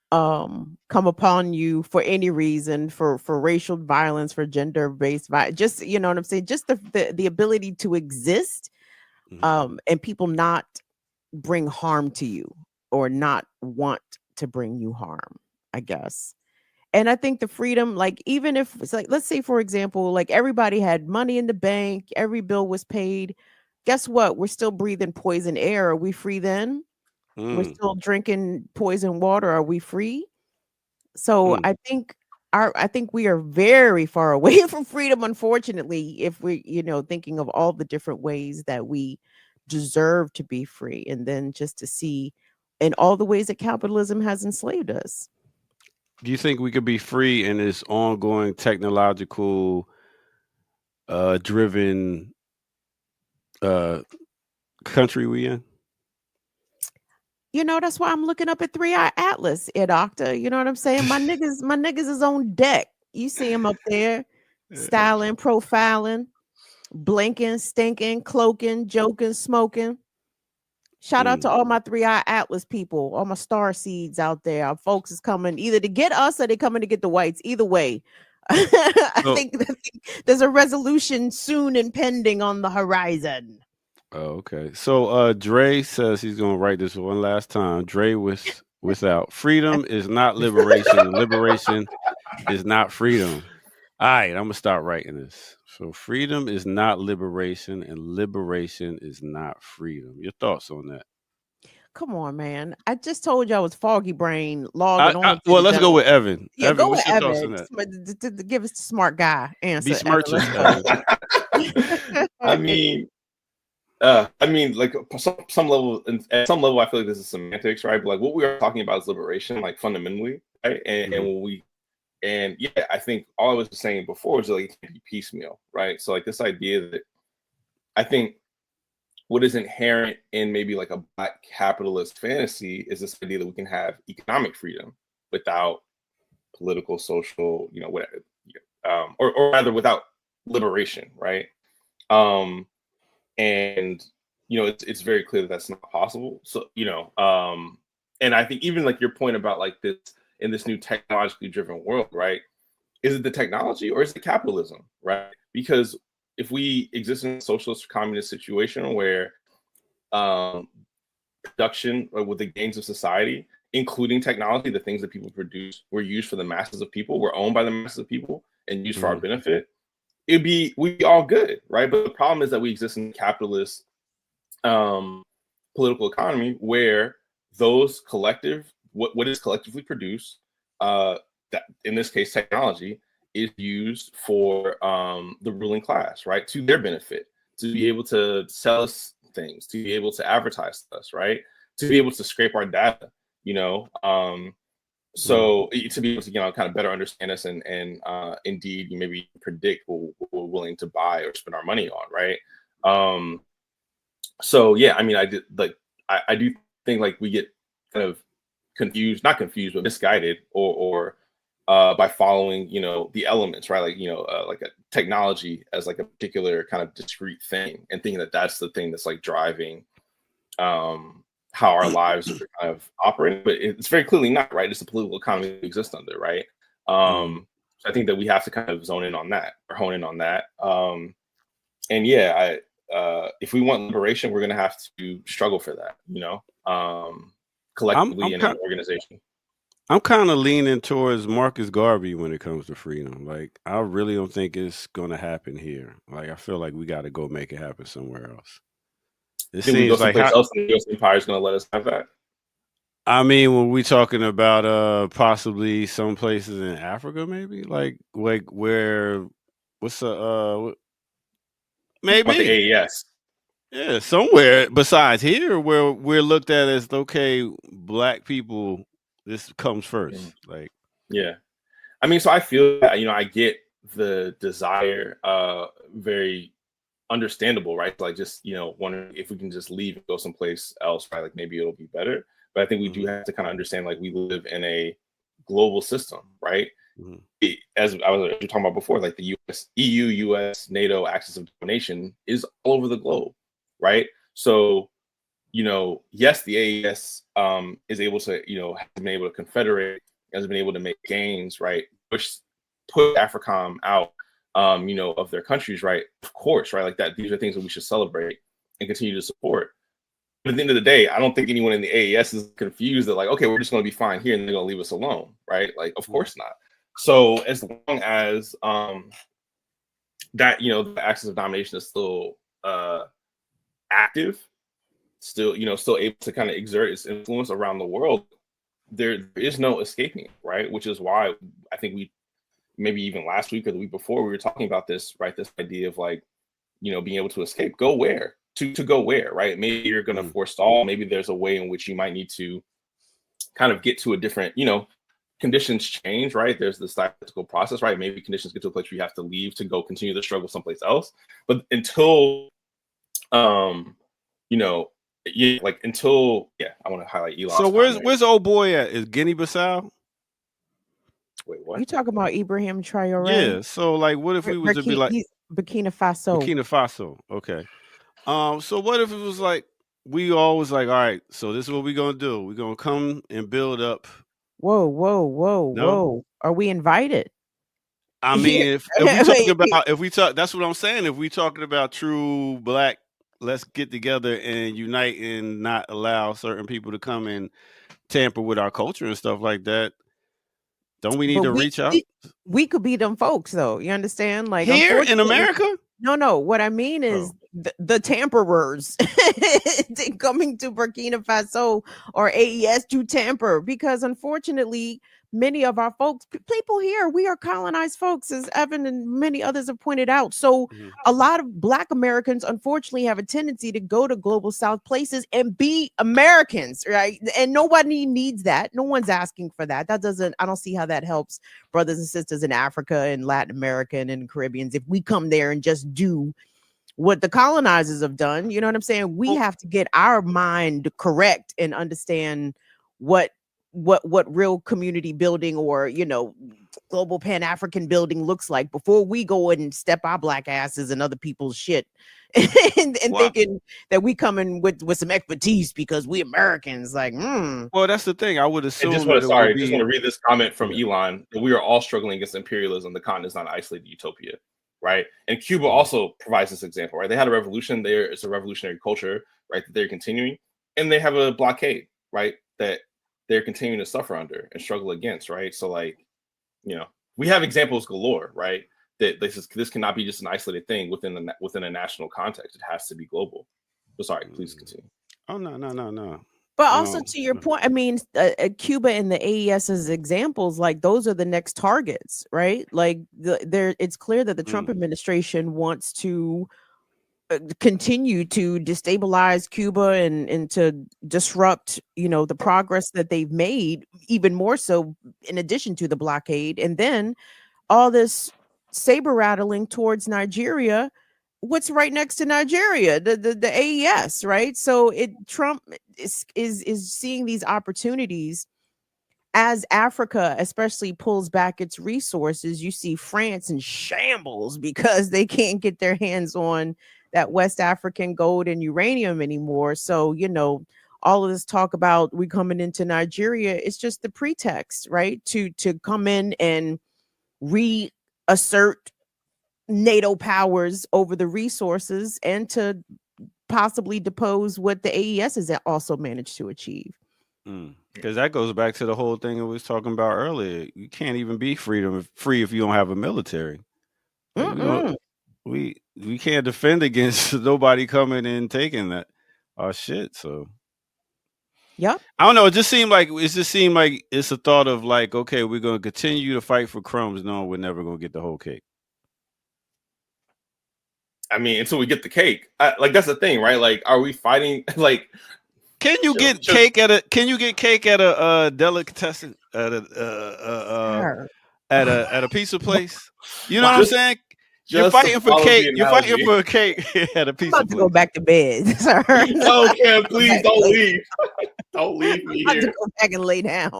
come upon you for any reason, for racial violence, for gender-based violence, just what I'm saying, just the ability to exist, and people not bring harm to you or not want to bring you harm, I guess. And I think the freedom, like, even if it's like, let's say, for example, like everybody had money in the bank, every bill was paid. Guess what? We're still breathing poison air. Are we free then? We're still drinking poison water. Are we free? So I think we are very far away from freedom, unfortunately, if we, thinking of all the different ways that we deserve to be free, and then just to see in all the ways that capitalism has enslaved us. Do you think we could be free in this ongoing technological driven country we in? That's why I'm looking up at 3i Atlas, Doctor. You know what I'm saying? My niggas is on deck. You see him up there, styling, profiling, blinking, stinking, cloaking, joking, smoking. Shout out to all my 3i Atlas people, all my star seeds out there. Our folks is coming either to get us or they're coming to get the whites. Either way, I think there's a resolution soon impending on the horizon. Oh, okay. So Dre says he's gonna write this one last time. Dre without freedom is not liberation, and liberation is not freedom. All right, I'm gonna start writing this. So freedom is not liberation, and liberation is not freedom. Your thoughts on that? Come on, man. I just told you I was foggy brain logging on to Well, the let's go with Evan. Yeah, Evan, go with what's your thoughts on Evan. that? Give us the smart guy answer. Evan. Besmirch Let's us, go. Evan. I mean, like some level, at some level, I feel like this is semantics, right? But like what we are talking about is liberation, like fundamentally, right? And when we, and yeah, I think all I was saying before was like it can be piecemeal, right? So like this idea that I think what is inherent in maybe like a Black capitalist fantasy is this idea that we can have economic freedom without political, social, you know, whatever, or rather without liberation, right? And you know, it's very clear that that's not possible. So you know, and I think even like your point about like this in this new technologically driven world, right? Is it the technology or is it capitalism, right? Because if we exist in a socialist or communist situation where production with the gains of society, including technology, the things that people produce were used for the masses of people, were owned by the masses of people and used for our benefit, we'd be all good, right? But the problem is that we exist in a capitalist political economy where those collective, what is collectively produced, that in this case technology, is used for the ruling class, right, to their benefit, to be able to sell us things, to be able to advertise to us, right, to be able to scrape our data, you know, so to be able to, you know, kind of better understand us and indeed maybe predict what we're willing to buy or spend our money on, right? So yeah, I mean, I did like I do think like we get kind of not confused, but misguided, or by following, you know, the elements, right? Like, you know, like a technology as like a particular kind of discrete thing, and thinking that that's the thing that's like driving how our lives are kind of operating, but it's very clearly not, right? It's the political economy we exist under, right? So I think that we have to kind of zone in on that or hone in on that. And yeah, if we want liberation, we're going to have to struggle for that, you know, collectively in an organization. I'm kind of leaning towards Marcus Garvey when it comes to freedom. Like, I really don't think it's going to happen here. Like, I feel like we got to go make it happen somewhere else. It Think we go seems like someplace else and the U.S. Empire is going to let us have that? I mean, when we talking about possibly some places in Africa, maybe like where what's maybe About the AES. Yeah, somewhere besides here where we're looked at as okay, Black people, this comes first. Like, yeah, I mean, so I feel that, you know, I get the desire, very understandable, right? Like, just, you know, wondering if we can just leave and go someplace else, right? Like maybe it'll be better. But I think we do have to kind of understand, like, we live in a global system, right? As I was talking about before, like the US, NATO axis of domination is all over the globe, right? So, you know, yes, the AES is able to, you know, has been able to confederate, has been able to make gains, right? Push AFRICOM out, you know, of their countries, right? Of course, right? Like that, these are things that we should celebrate and continue to support. But at the end of the day, I don't think anyone in the AES is confused that like, okay, we're just going to be fine here and they're going to leave us alone, right? Like, of course not. So as long as that, you know, the axis of domination is still active, still, you know, still able to kind of exert its influence around the world, there is no escaping, right? Which is why I think we, maybe even last week or the week before, we were talking about this, right? This idea of like, you know, being able to escape, go where? To go where, right? Maybe you're going to forestall. Maybe there's a way in which you might need to kind of get to a different, you know, conditions change, right? There's this dialectical process, right? Maybe conditions get to a place where you have to leave to go continue the struggle someplace else. But until, you know, yeah, like until, yeah, I want to highlight Elon. So where's old boy at? Is Guinea-Bissau? Wait, what? You talking about Ibrahim Traore? Yeah. So like, what if we was to be like Burkina Faso? Burkina Faso. Okay. So what if it was like we all was like, all right, so this is what we're gonna do. We're gonna come and build up. Whoa. Are we invited? I mean, if we talking about, if we talk, that's what I'm saying. If we talking about true Black let's get together and unite and not allow certain people to come and tamper with our culture and stuff like that. Don't we need But to reach out we could be them folks, though. You understand? Like, here in unfortunately, America? no. What I mean is the tamperers coming to Burkina Faso or AES to tamper, because unfortunately, many of our folks, people here, we are colonized folks, as Evan and many others have pointed out. So a lot of Black Americans, unfortunately, have a tendency to go to global South places and be Americans, right? And nobody needs that. No one's asking for that. I don't see how that helps brothers and sisters in Africa and Latin America and in the Caribbeans if we come there and just do what the colonizers have done. You know what I'm saying? We have to get our mind correct and understand what real community building or, global Pan-African building looks like before we go and step our Black asses in other people's shit and thinking that we come in with some expertise because we Americans. Like, Well, that's the thing. I would assume. Just want to read this comment from Elon. That we are all struggling against imperialism. The continent is not an isolated utopia, right? And Cuba also provides this example, right? They had a revolution there. It's a revolutionary culture, right? That they're continuing, and they have a blockade, right? That they're continuing to suffer under and struggle against, right? So, like, we have examples galore, right? That this cannot be just an isolated thing within a national context. It has to be global. So, sorry, please continue. Oh, no. But also to your point, I mean, Cuba and the AES as examples, like those are the next targets, right? Like it's clear that the Trump administration wants to continue to destabilize Cuba and to disrupt, the progress that they've made, even more so in addition to the blockade. And then all this saber rattling towards Nigeria. What's right next to Nigeria? The AES, right? So Trump is seeing these opportunities as Africa especially pulls back its resources. You see France in shambles because they can't get their hands on that West African gold and uranium anymore. So, all of this talk about we coming into Nigeria, it's just the pretext, right? To come in and reassert NATO powers over the resources and to possibly depose what the AES has also managed to achieve. Because that goes back to the whole thing I was talking about earlier. You can't even be free if you don't have a military. Like, we can't defend against nobody coming and taking that our shit. So yeah, I don't know. It just seemed like it's a thought of like, okay, we're gonna continue to fight for crumbs. No, we're never gonna get the whole cake. I mean, until we get the cake. Like, that's the thing, right? Like, are we fighting? Like, can you get cake at a delicatessen at a pizza place? You know what I'm saying? You're fighting for cake. You're fighting for a cake at a pizza place. To go back to bed, sir. Oh, Cam, please don't leave. Don't leave me here. To go back and lay down.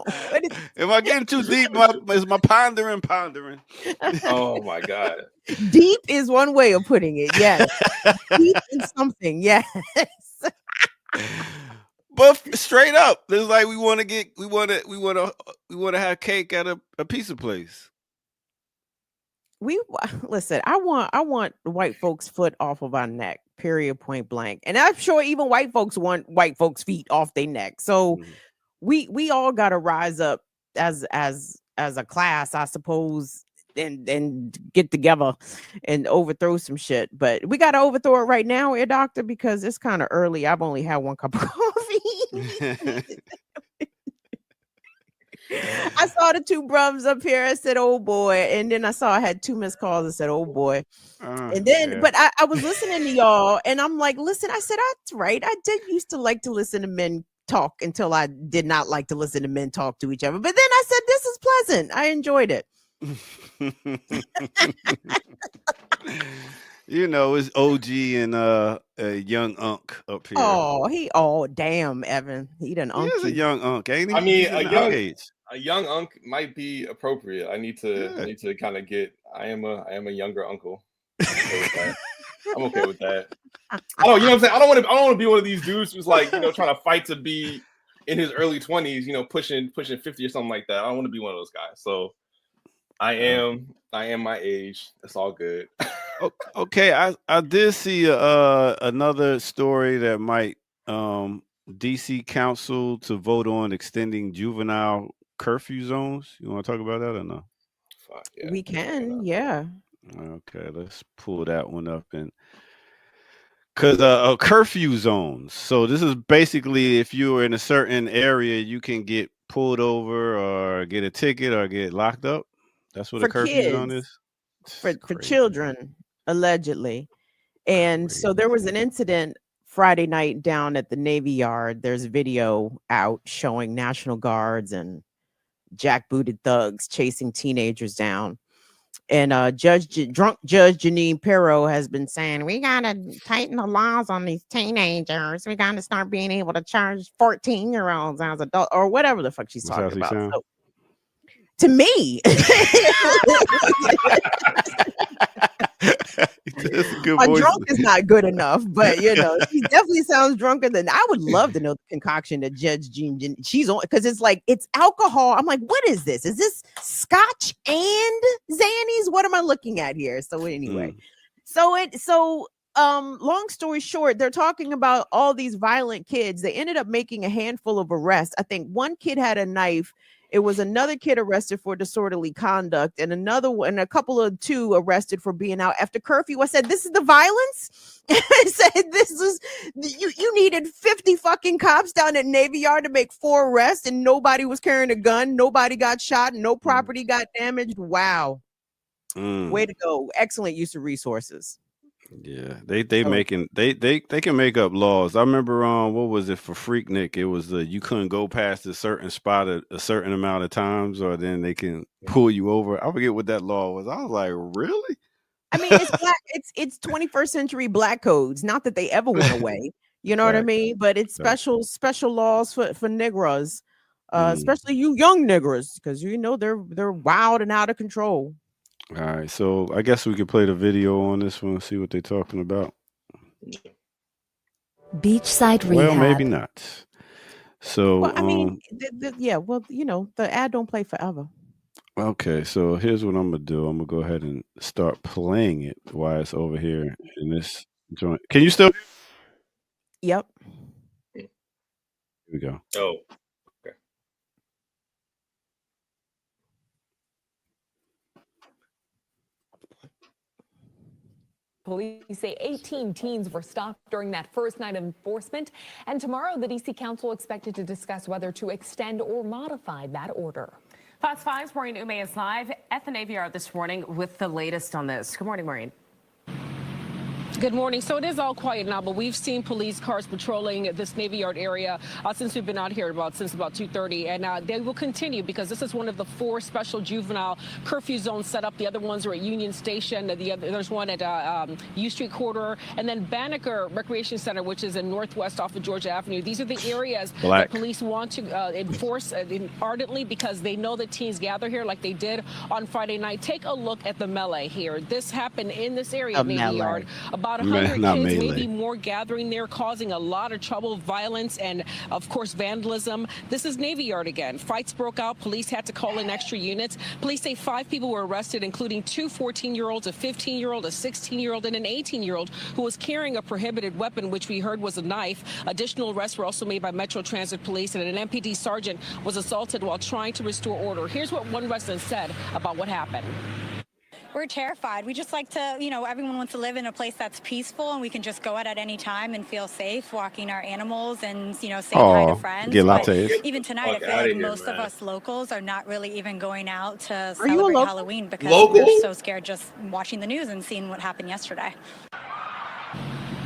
If I get too deep, is my pondering? Oh my God. Deep is one way of putting it. Yes. Deep is something. Yes. But straight up, it's like we want to have cake at a pizza place. Listen, I want white folks' foot off of our neck, period, point blank. And I'm sure even white folks want white folks' feet off their neck. So we all got to rise up as a class, I suppose, and get together and overthrow some shit. But we got to overthrow it right now, doctor, because it's kind of early. I've only had one cup of coffee. I saw the two brums up here. I said, "Oh boy," and then I saw I had 2 missed calls. I said, "Oh boy," and then, but I was listening to y'all, and I'm like, "Listen," I said, "That's right. I did used to like to listen to men talk until I did not like to listen to men talk to each other. But then I said, this is pleasant. I enjoyed it." It's OG and a young Unk up here. Damn, Evan. He done Unk. He's a young Unk, ain't he? I mean, age. A young Unk might be appropriate. I need to kind of get. I am a younger uncle. I'm okay with that. You know what I'm saying? I don't want to be one of these dudes who's like, trying to fight to be in his early 20s, pushing 50 or something like that. I don't want to be one of those guys. So I am my age. It's all good. Okay, I did see another story that might DC Council to vote on extending juvenile curfew zones. You want to talk about that or no? Fuck, yeah, We check it can, out. yeah. Okay, let's pull that one up and because curfew zones. So this is basically if you are in a certain area, you can get pulled over or get a ticket or get locked up. That's what a For curfew zone kids, is. for It's crazy, children, allegedly. And so there was crazy. an incident Friday night down at the Navy Yard. There's video out showing National Guards and jackbooted thugs chasing teenagers down. And drunk Judge Janine Pirro has been saying, we gotta tighten the laws on these teenagers. We gotta start being able to charge 14-year-olds as adults or whatever the fuck she's That's how talking she about. sound. So to me, That's a good my voice. drunk is not good enough, but she definitely sounds drunker than I would love to know the concoction that Judge Jean she's on because it's like it's alcohol. I'm like, what is this? Is this scotch and Xannies? What am I looking at here? So anyway, long story short, they're talking about all these violent kids. They ended up making a handful of arrests. I think one kid had a knife. It was another kid arrested for disorderly conduct, and another one, a couple of two arrested for being out after curfew. I said, "This is the violence." I said, "This is you needed 50 fucking cops down at Navy Yard to make 4 arrests, and nobody was carrying a gun, nobody got shot, no property got damaged. Wow, way to go! Excellent use of resources." Yeah, they can make up laws. I remember what was it for Freaknik? It was you couldn't go past a certain spot at a certain amount of times, or then they can pull you over. I forget what that law was. I was like, really? I mean, it's black. It's 21st century black codes. Not that they ever went away. You know what I Fact, mean? But it's fact. special laws for niggas, Mm. especially you young niggas, because they're wild and out of control. All right, so I guess we could play the video on this one, see what they're talking about. Beachside Rehab. Well, maybe not. So, Well, I mean, yeah. Well, the ad don't play forever. okay, so here's what I'm gonna do. I'm gonna go ahead and start playing it while it's over here in this joint. Can you still? Yep. Here we go. Oh, okay. Police say 18 teens were stopped during that first night of enforcement. And tomorrow, the D.C. Council expected to discuss whether to extend or modify that order. Fox 5's Maureen Ume is live at the Navy Yard this morning with the latest on this. Good morning, Maureen. Good morning. So it is all quiet now, but we've seen police cars patrolling this Navy Yard area since we've been out here since about 2:30, and they will continue because this is one of the 4 special juvenile curfew zones set up. The other ones are at Union Station. There's one at U Street Corridor, and then Banneker Recreation Center, which is in Northwest off of Georgia Avenue. These are the areas that police want to enforce ardently because they know that teens gather here like they did on Friday night. Take a look at the melee here. This happened in this area at Navy Yard. About 100 kids, maybe more, gathering there, causing a lot of trouble, violence, and of course vandalism. This is Navy Yard again. Fights broke out. Police had to call in extra units. Police say 5 people were arrested, including 2 14-year-olds, a 15-year-old, a 16-year-old, and an 18-year-old who was carrying a prohibited weapon, which we heard was a knife. Additional arrests were also made by Metro Transit Police, and an MPD sergeant was assaulted while trying to restore order. Here's what one resident said about what happened. We're terrified. We just like to, everyone wants to live in a place that's peaceful and we can just go out at any time and feel safe walking our animals and, say hi to friends. Get lattes. But even tonight, I feel like most of us locals are not really even going out to celebrate Halloween because we're so scared just watching the news and seeing what happened yesterday.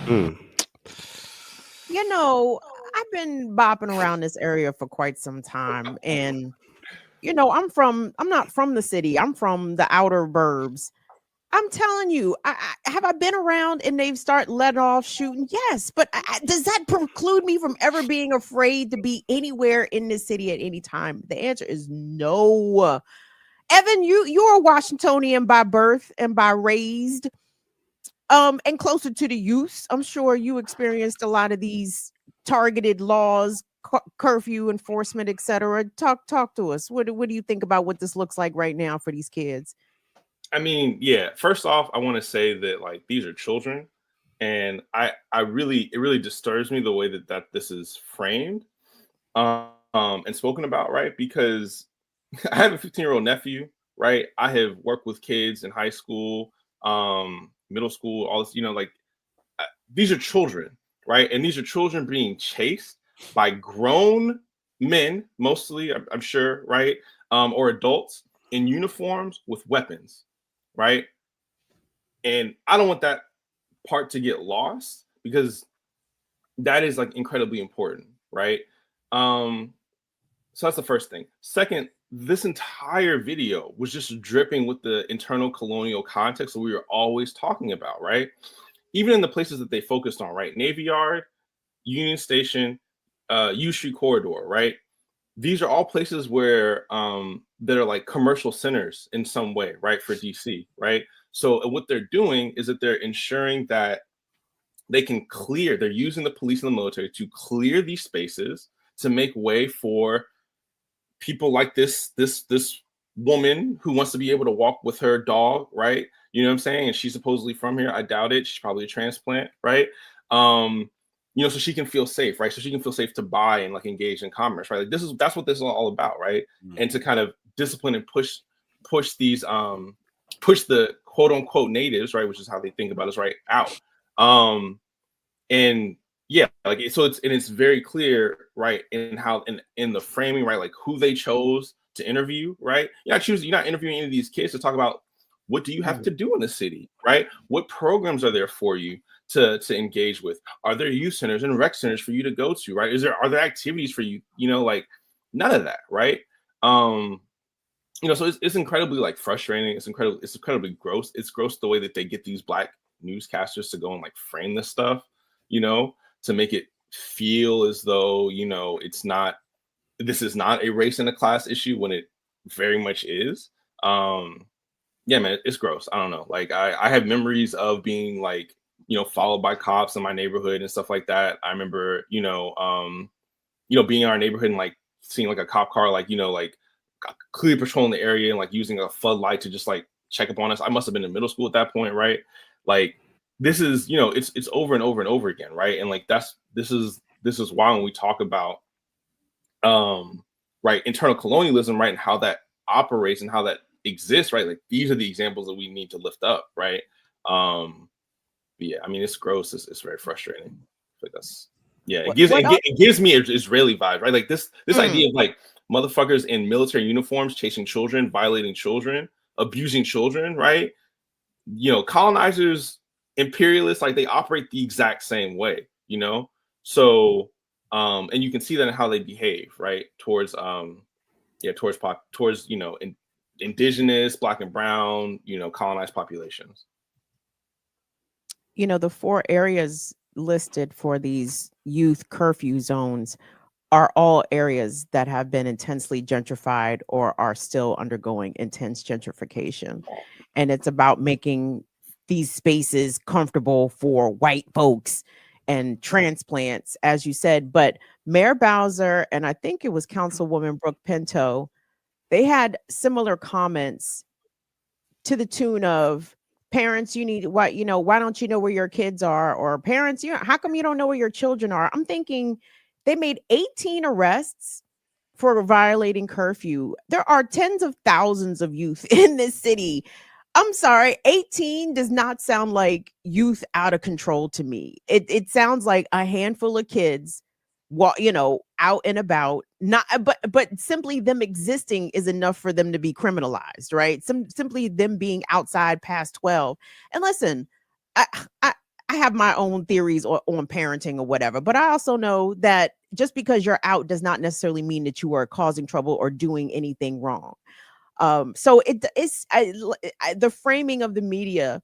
I've been bopping around this area for quite some time, and I'm not from the city. I'm from the outer burbs. I'm telling you, have I been around and they've started letting off shooting? Yes, but does that preclude me from ever being afraid to be anywhere in this city at any time? The answer is no. Evan, you're a Washingtonian by birth and by raised, and closer to the use. I'm sure you experienced a lot of these targeted laws, curfew enforcement, etc. Talk to us. What do you think about what this looks like right now for these kids? I mean, yeah. First off, I want to say that like these are children, and it really disturbs me the way that this is framed, and spoken about, right? Because I have a 15-year-old nephew, right? I have worked with kids in high school, middle school, all this, like these are children, right? And these are children being chased by grown men, mostly, I'm sure, right? Or adults in uniforms with weapons, right? And I don't want that part to get lost because that is like incredibly important, right? Um, so that's the first thing. Second, this entire video was just dripping with the internal colonial context that we were always talking about, right? Even in the places that they focused on, right? Navy Yard, Union Station, U Street Corridor, right? These are all places where that are like commercial centers in some way, right? For DC, right? So what they're doing is that they're ensuring that they're using the police and the military to clear these spaces to make way for people like this woman who wants to be able to walk with her dog, right? You know what I'm saying? And she's supposedly from here. I doubt it. She's probably a transplant, right? So she can feel safe, right? So she can feel safe to buy and like engage in commerce, right? Like that's what this is all about, right? And to kind of discipline and push these push the quote unquote natives, right, which is how they think about us, right, out. And yeah, like it's very clear, right, in how in the framing, right, like who they chose to interview, right? You're not interviewing any of these kids to talk about what do you have to do in the city, right? What programs are there for you to engage with? Are there youth centers and rec centers for you to go to, right? Are there activities for you? Like none of that, right? So it's incredibly like frustrating. It's incredibly gross. It's gross the way that they get these Black newscasters to go and like frame this stuff, to make it feel as though, this is not a race and a class issue when it very much is. Yeah, man, it's gross. I don't know. Like I have memories of being like, followed by cops in my neighborhood and stuff like that. I remember, being in our neighborhood and like seeing like a cop car, like, like clearly patrolling the area and like using a floodlight to just like check up on us. I must have been in middle school at that point, right? Like this is, it's over and over and over again, right? And like this is why when we talk about right, internal colonialism, right, and how that operates and how that exists, right? Like these are the examples that we need to lift up, right? Yeah, I mean it's gross. It's very frustrating. Like it gives me Israeli vibe, right? Like this idea of like motherfuckers in military uniforms chasing children, violating children, abusing children, right? Colonizers, imperialists, like they operate the exact same way, So and you can see that in how they behave, right? Towards indigenous, Black and brown, colonized populations. The 4 areas listed for these youth curfew zones are all areas that have been intensely gentrified or are still undergoing intense gentrification. And it's about making these spaces comfortable for white folks and transplants, as you said. But Mayor Bowser and I think it was Councilwoman Brooke Pinto, they had similar comments to the tune of, parents, why don't you know where your kids are? Or parents, how come you don't know where your children are? I'm thinking they made 18 arrests for violating curfew. There are tens of thousands of youth in this city. I'm sorry, 18 does not sound like youth out of control to me. It sounds like a handful of kids, out and about. Not, but simply them existing is enough for them to be criminalized, right? Simply them being outside past 12. And listen, I have my own theories on parenting or whatever, but I also know that just because you're out does not necessarily mean that you are causing trouble or doing anything wrong. So it's the framing of the media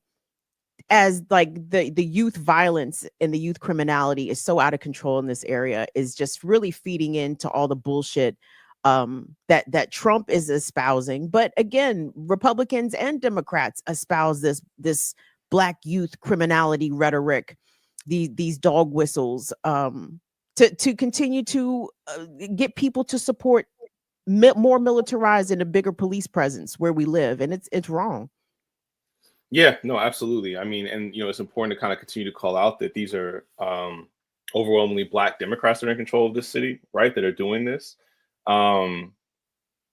as like the youth violence and the youth criminality is so out of control in this area is just really feeding into all the bullshit that Trump is espousing. But again, Republicans and Democrats espouse this Black youth criminality rhetoric, these dog whistles, to continue to get people to support more militarized and a bigger police presence where we live, and it's wrong. Yeah, no, absolutely. I mean, and it's important to kind of continue to call out that these are overwhelmingly Black Democrats that are in control of this city, right? That are doing this,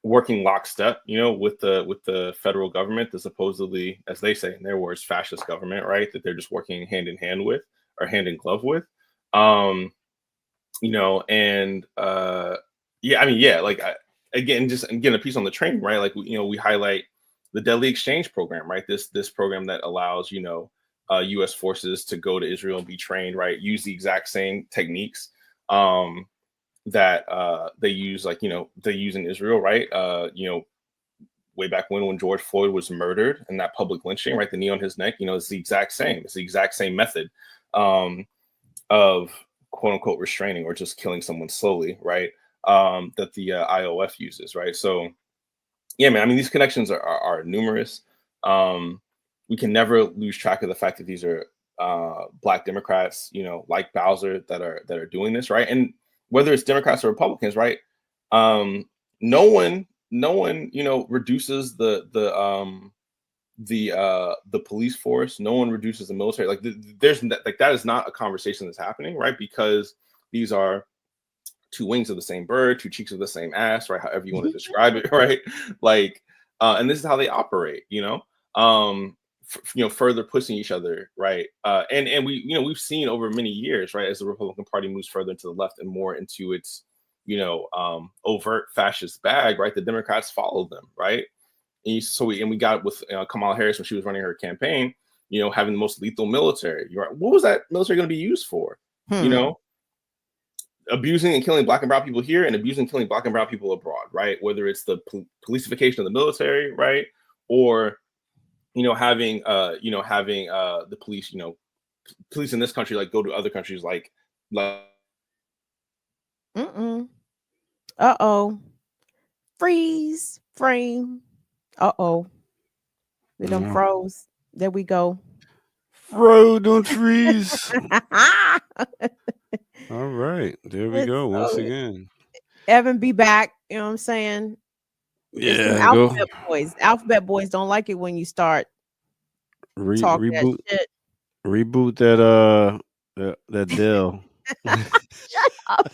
working lockstep, with the federal government, the supposedly, as they say in their words, fascist government, right? That they're just working hand in hand with, or hand in glove with. And yeah, I mean, yeah, like again, a piece on the training, right? Like we highlight the Deadly Exchange Program, right? This program that allows U.S. forces to go to Israel and be trained, right? Use the exact same techniques that they use, they use in Israel, right? Way back when George Floyd was murdered and that public lynching, right? The knee on his neck, it's the exact same. It's the exact same method of quote unquote restraining or just killing someone slowly, right? That the IOF uses, right? So yeah, man, I mean, these connections are numerous. We can never lose track of the fact that these are Black Democrats, like Bowser, that are doing this, right? And whether it's Democrats or Republicans, right? No one, reduces the police force. No one reduces the military. Like that is not a conversation that's happening, right? Because these are two wings of the same bird, two cheeks of the same ass, right? However you want to describe it, right? Like, and this is how they operate, further pushing each other, right? And we've seen over many years, right, as the Republican Party moves further into the left and more into its, overt fascist bag, right? The Democrats followed them, right? And we got with Kamala Harris when she was running her campaign, having the most lethal military. You're right. What was that military going to be used for? Abusing and killing Black and brown people here, and abusing and killing Black and brown people abroad, right? Whether it's the policification of the military, right, or having the police, police in this country like go to other countries like. Freeze frame. They done froze. There we go. Fro, don't freeze. All right, there we go. Once again, Evan be back. You know what I'm saying? Yeah, alphabet boys. Alphabet boys don't like it when you start talking reboot. that shit. Reboot that Dell. Shut up.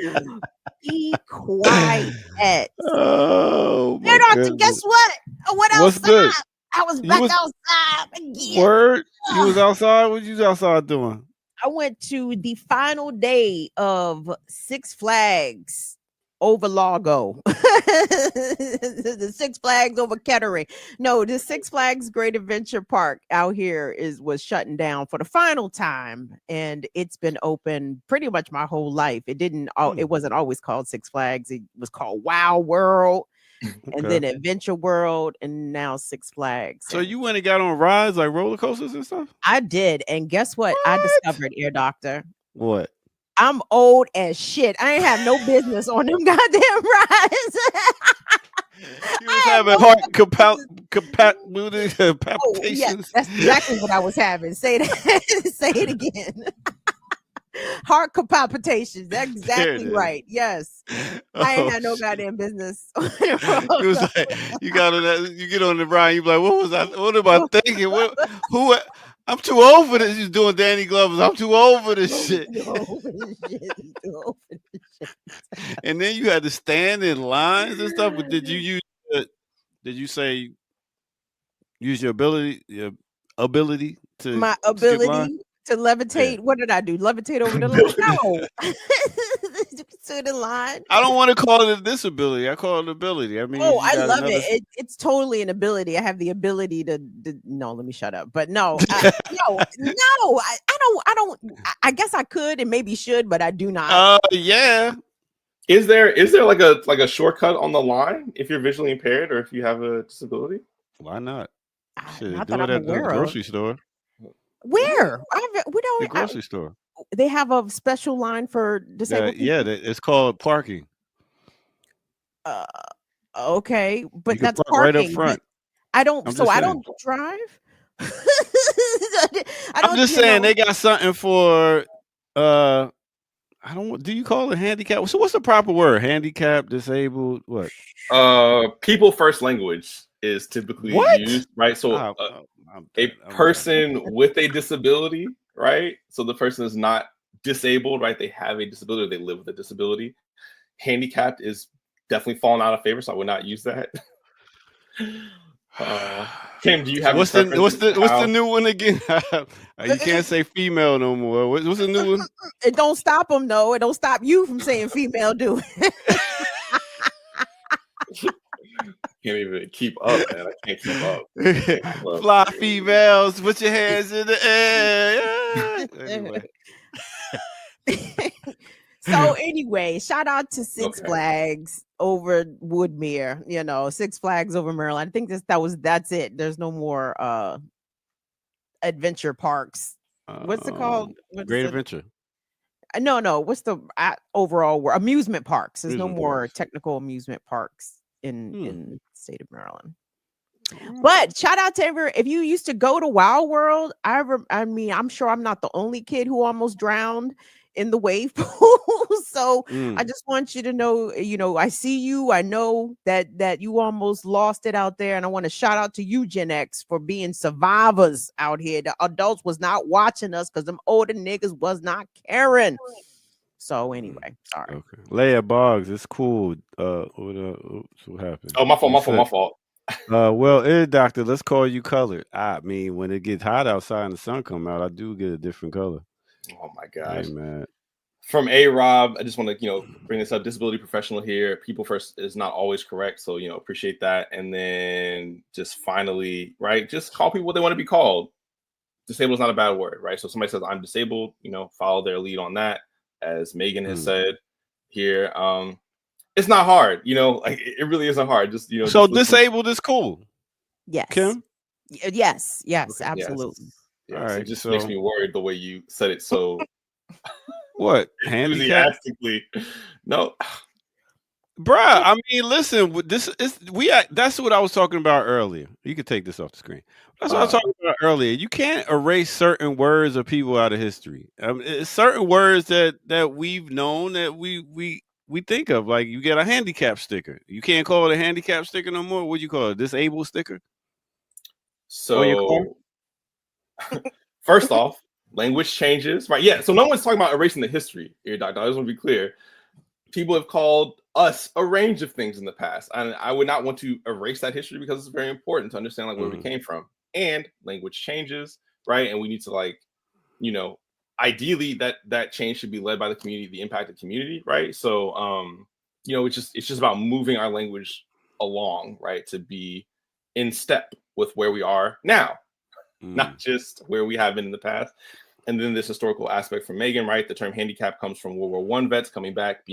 No. Be quiet. Oh my God. Guess what? What else? What's good? I was back outside again. Word? You was outside? What you outside doing? I went to the final day of Six Flags over Largo. The Six Flags over Kettering. No, the Six Flags Great Adventure Park out here was shutting down for the final time, and it's been open pretty much my whole life. It wasn't always called Six Flags. It was called Wow World. And then Adventure World, and now Six Flags. So you went and got on rides like roller coasters and stuff? I did, and guess what? I discovered, Ear Doctor. What? I'm old as shit. I ain't have no business on them goddamn rides. You was having heart palpitations. Oh, yes, that's exactly what I was having. Say that. Say it again. Heart palpitations. That's exactly right. Yes. I ain't had no goddamn business. It was like, you get on the ride, you be like, what am I thinking? Who I'm too old for this. You're doing Danny Glover's. I'm too old for this shit. And then you had to stand in lines and stuff. But did you use your ability to my ability to levitate? Yeah. What did I do? Levitate over the line? No. To the line. I don't want to call it a disability. I call it an ability. I mean, I love it. It's totally an ability. I have the ability to no, let me shut up. But no, I don't. I guess I could and maybe should, but I do not. Yeah. Is there like a shortcut on the line if you're visually impaired or if you have a disability? Why not? Do it at the grocery store. Where? The grocery store. They have a special line for disabled people. Yeah, it's called parking. Okay, but that's parking right up front. I don't drive. I'm just saying they got something for do you call it handicap? So what's the proper word? Handicap, disabled, what? People first language is typically What? used, right? So I'm a done. person with a disability, right? So the person is not disabled, right? They have a disability, or they live with a disability. Handicapped is definitely falling out of favor, so I would not use that. Kim, do you So have what's any the preferences to what's the how? new one again? You can't say female no more. What's the new one? It don't stop them though. It don't stop you from saying female do. Can't even keep up, man. I can't keep up. Fly females, put your hands in the air. Yeah. Anyway. So anyway, shout out to Six Okay. Flags over Woodmere. You know, Six Flags over Maryland. I think that's it. There's no more adventure parks. What's it called? What Great is it? Adventure. No. What's the overall word? Amusement parks. There's no Amusement more parks. technical amusement parks in the state of Maryland. But shout out to everyone. If you used to go to Wild World, I mean, I'm sure I'm not the only kid who almost drowned in the wave pool. So I just want you to know, I see you. I know that you almost lost it out there. And I want to shout out to you, Gen X, for being survivors out here. The adults was not watching us because them older niggas was not caring. So anyway, sorry. Okay. Leia Boggs, it's cool. What happened? Oh, my fault. Well, doctor, let's call you colored. I mean, when it gets hot outside and the sun come out, I do get a different color. Oh my gosh. Hey, man. From Rob, I just want to bring this up. Disability professional here. People first is not always correct, so appreciate that. And then just finally, right, just call people what they want to be called. Disabled is not a bad word, right? So if somebody says I'm disabled, follow their lead on that. As Megan has said here, it's not hard, like it really isn't hard. Just So disabled is cool. Yes. Kim? Yes, Okay, absolutely. Yes. All right, It just makes me worried the way you said it so what? Handicap? enthusiastically. No. Bruh, I mean, listen, that's what I was talking about earlier. You could take this off the screen. That's what I was talking about earlier. You can't erase certain words of people out of history. It's certain words that we've known that we think of. Like you get a handicap sticker. You can't call it a handicap sticker no more. What do you call it? A disabled sticker? So first off, language changes, right? Yeah. So no one's talking about erasing the history here, Doctor. I just want to be clear. People have called us a range of things in the past, and I would not want to erase that history because it's very important to understand where we came from. And language changes, right? And we need to ideally that change should be led by the community, the impacted community, right? So it's just about moving our language along, right, to be in step with where we are now, not just where we have been in the past. And then this historical aspect from Megan, right? The term handicap comes from World War I vets coming back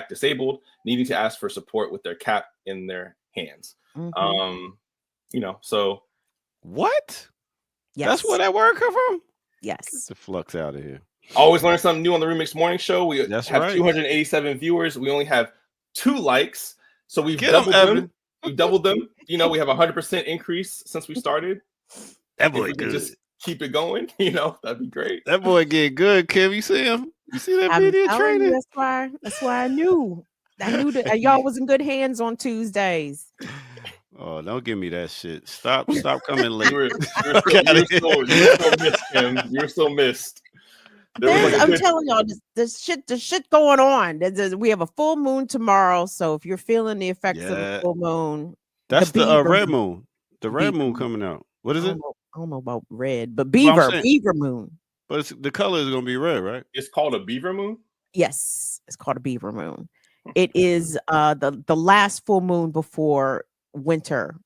disabled, needing to ask for support with their cap in their hands. So what? Yes. That's where that word come from? Yes. Get the flux out of here. Always learn something new on the Remix Morning Show. We That's have right. 287 viewers. We only have 2 likes. So we've Get doubled 'em, them. Evan. We've doubled them. We have 100% increase since we started. That If boy we could good. just keep it going, that'd be great. That boy get good, Kim. You see him? You see that I'm video telling you, training? that's why I knew that y'all was in good hands on Tuesdays. Oh, don't give me that shit. Stop coming late. You were so missed, Kim. You were so missed. I'm telling y'all, there's shit going on. We have a full moon tomorrow, so if you're feeling the effects of the full moon, that's the beaver red moon. The red beaver moon coming out. What is it? I don't know about red, but Well, I'm beaver saying- moon. But the color is gonna be red, right? It's called a beaver moon. Yes, it's called a beaver moon. It is the last full moon before winter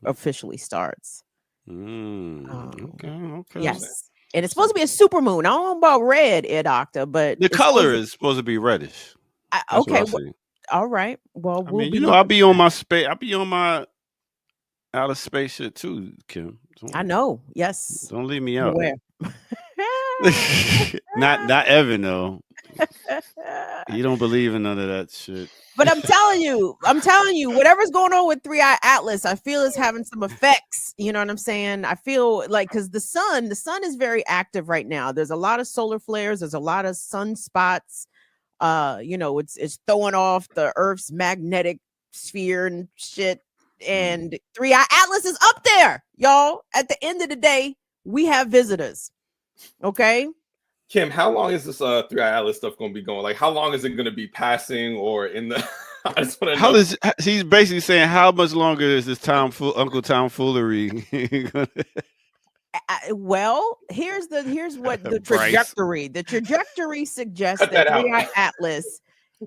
officially starts. Okay. Yes. And it's supposed to be a super moon. I don't know about red, Doctor, but The color is supposed to be reddish. That's okay. what I see. All right. Well, I mean, I'll be on my space. I'll be on my outer space shit too, Kim. I know. Yes. Don't leave me out. Where? not Evan though. He don't believe in none of that shit. But I'm telling you, whatever's going on with 3-Eye Atlas, I feel is having some effects. You know what I'm saying? I feel like because the sun is very active right now. There's a lot of solar flares. There's a lot of sunspots. It's throwing off the Earth's magnetic sphere and shit. and 3i Atlas is up there, y'all. At the end of the day, we have visitors. Okay. Kim, how long is this 3i Atlas stuff going to be going? Like, how long is it going to be passing or in the? I just want to How know. does he's basically saying how much longer is this Uncle Tomfoolery? Well, here's what the Bryce. trajectory. The trajectory suggests Cut that that out. 3i Atlas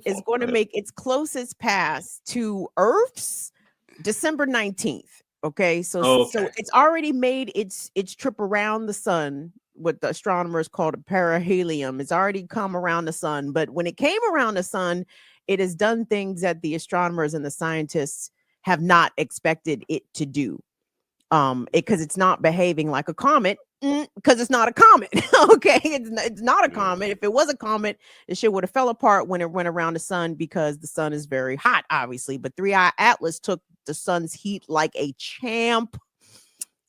is going to make its closest pass to Earth's December 19th. Okay, so it's already made its trip around the sun. What the astronomers call a perihelion. It's already come around the sun, but when it came around the sun, it has done things that the astronomers and the scientists have not expected it to do. Because it's not behaving like a comet, because it's not a comet. Okay, it's not a comet. If it was a comet, the shit would have fell apart when it went around the sun, because the sun is very hot, obviously. But 3i Atlas took the sun's heat like a champ.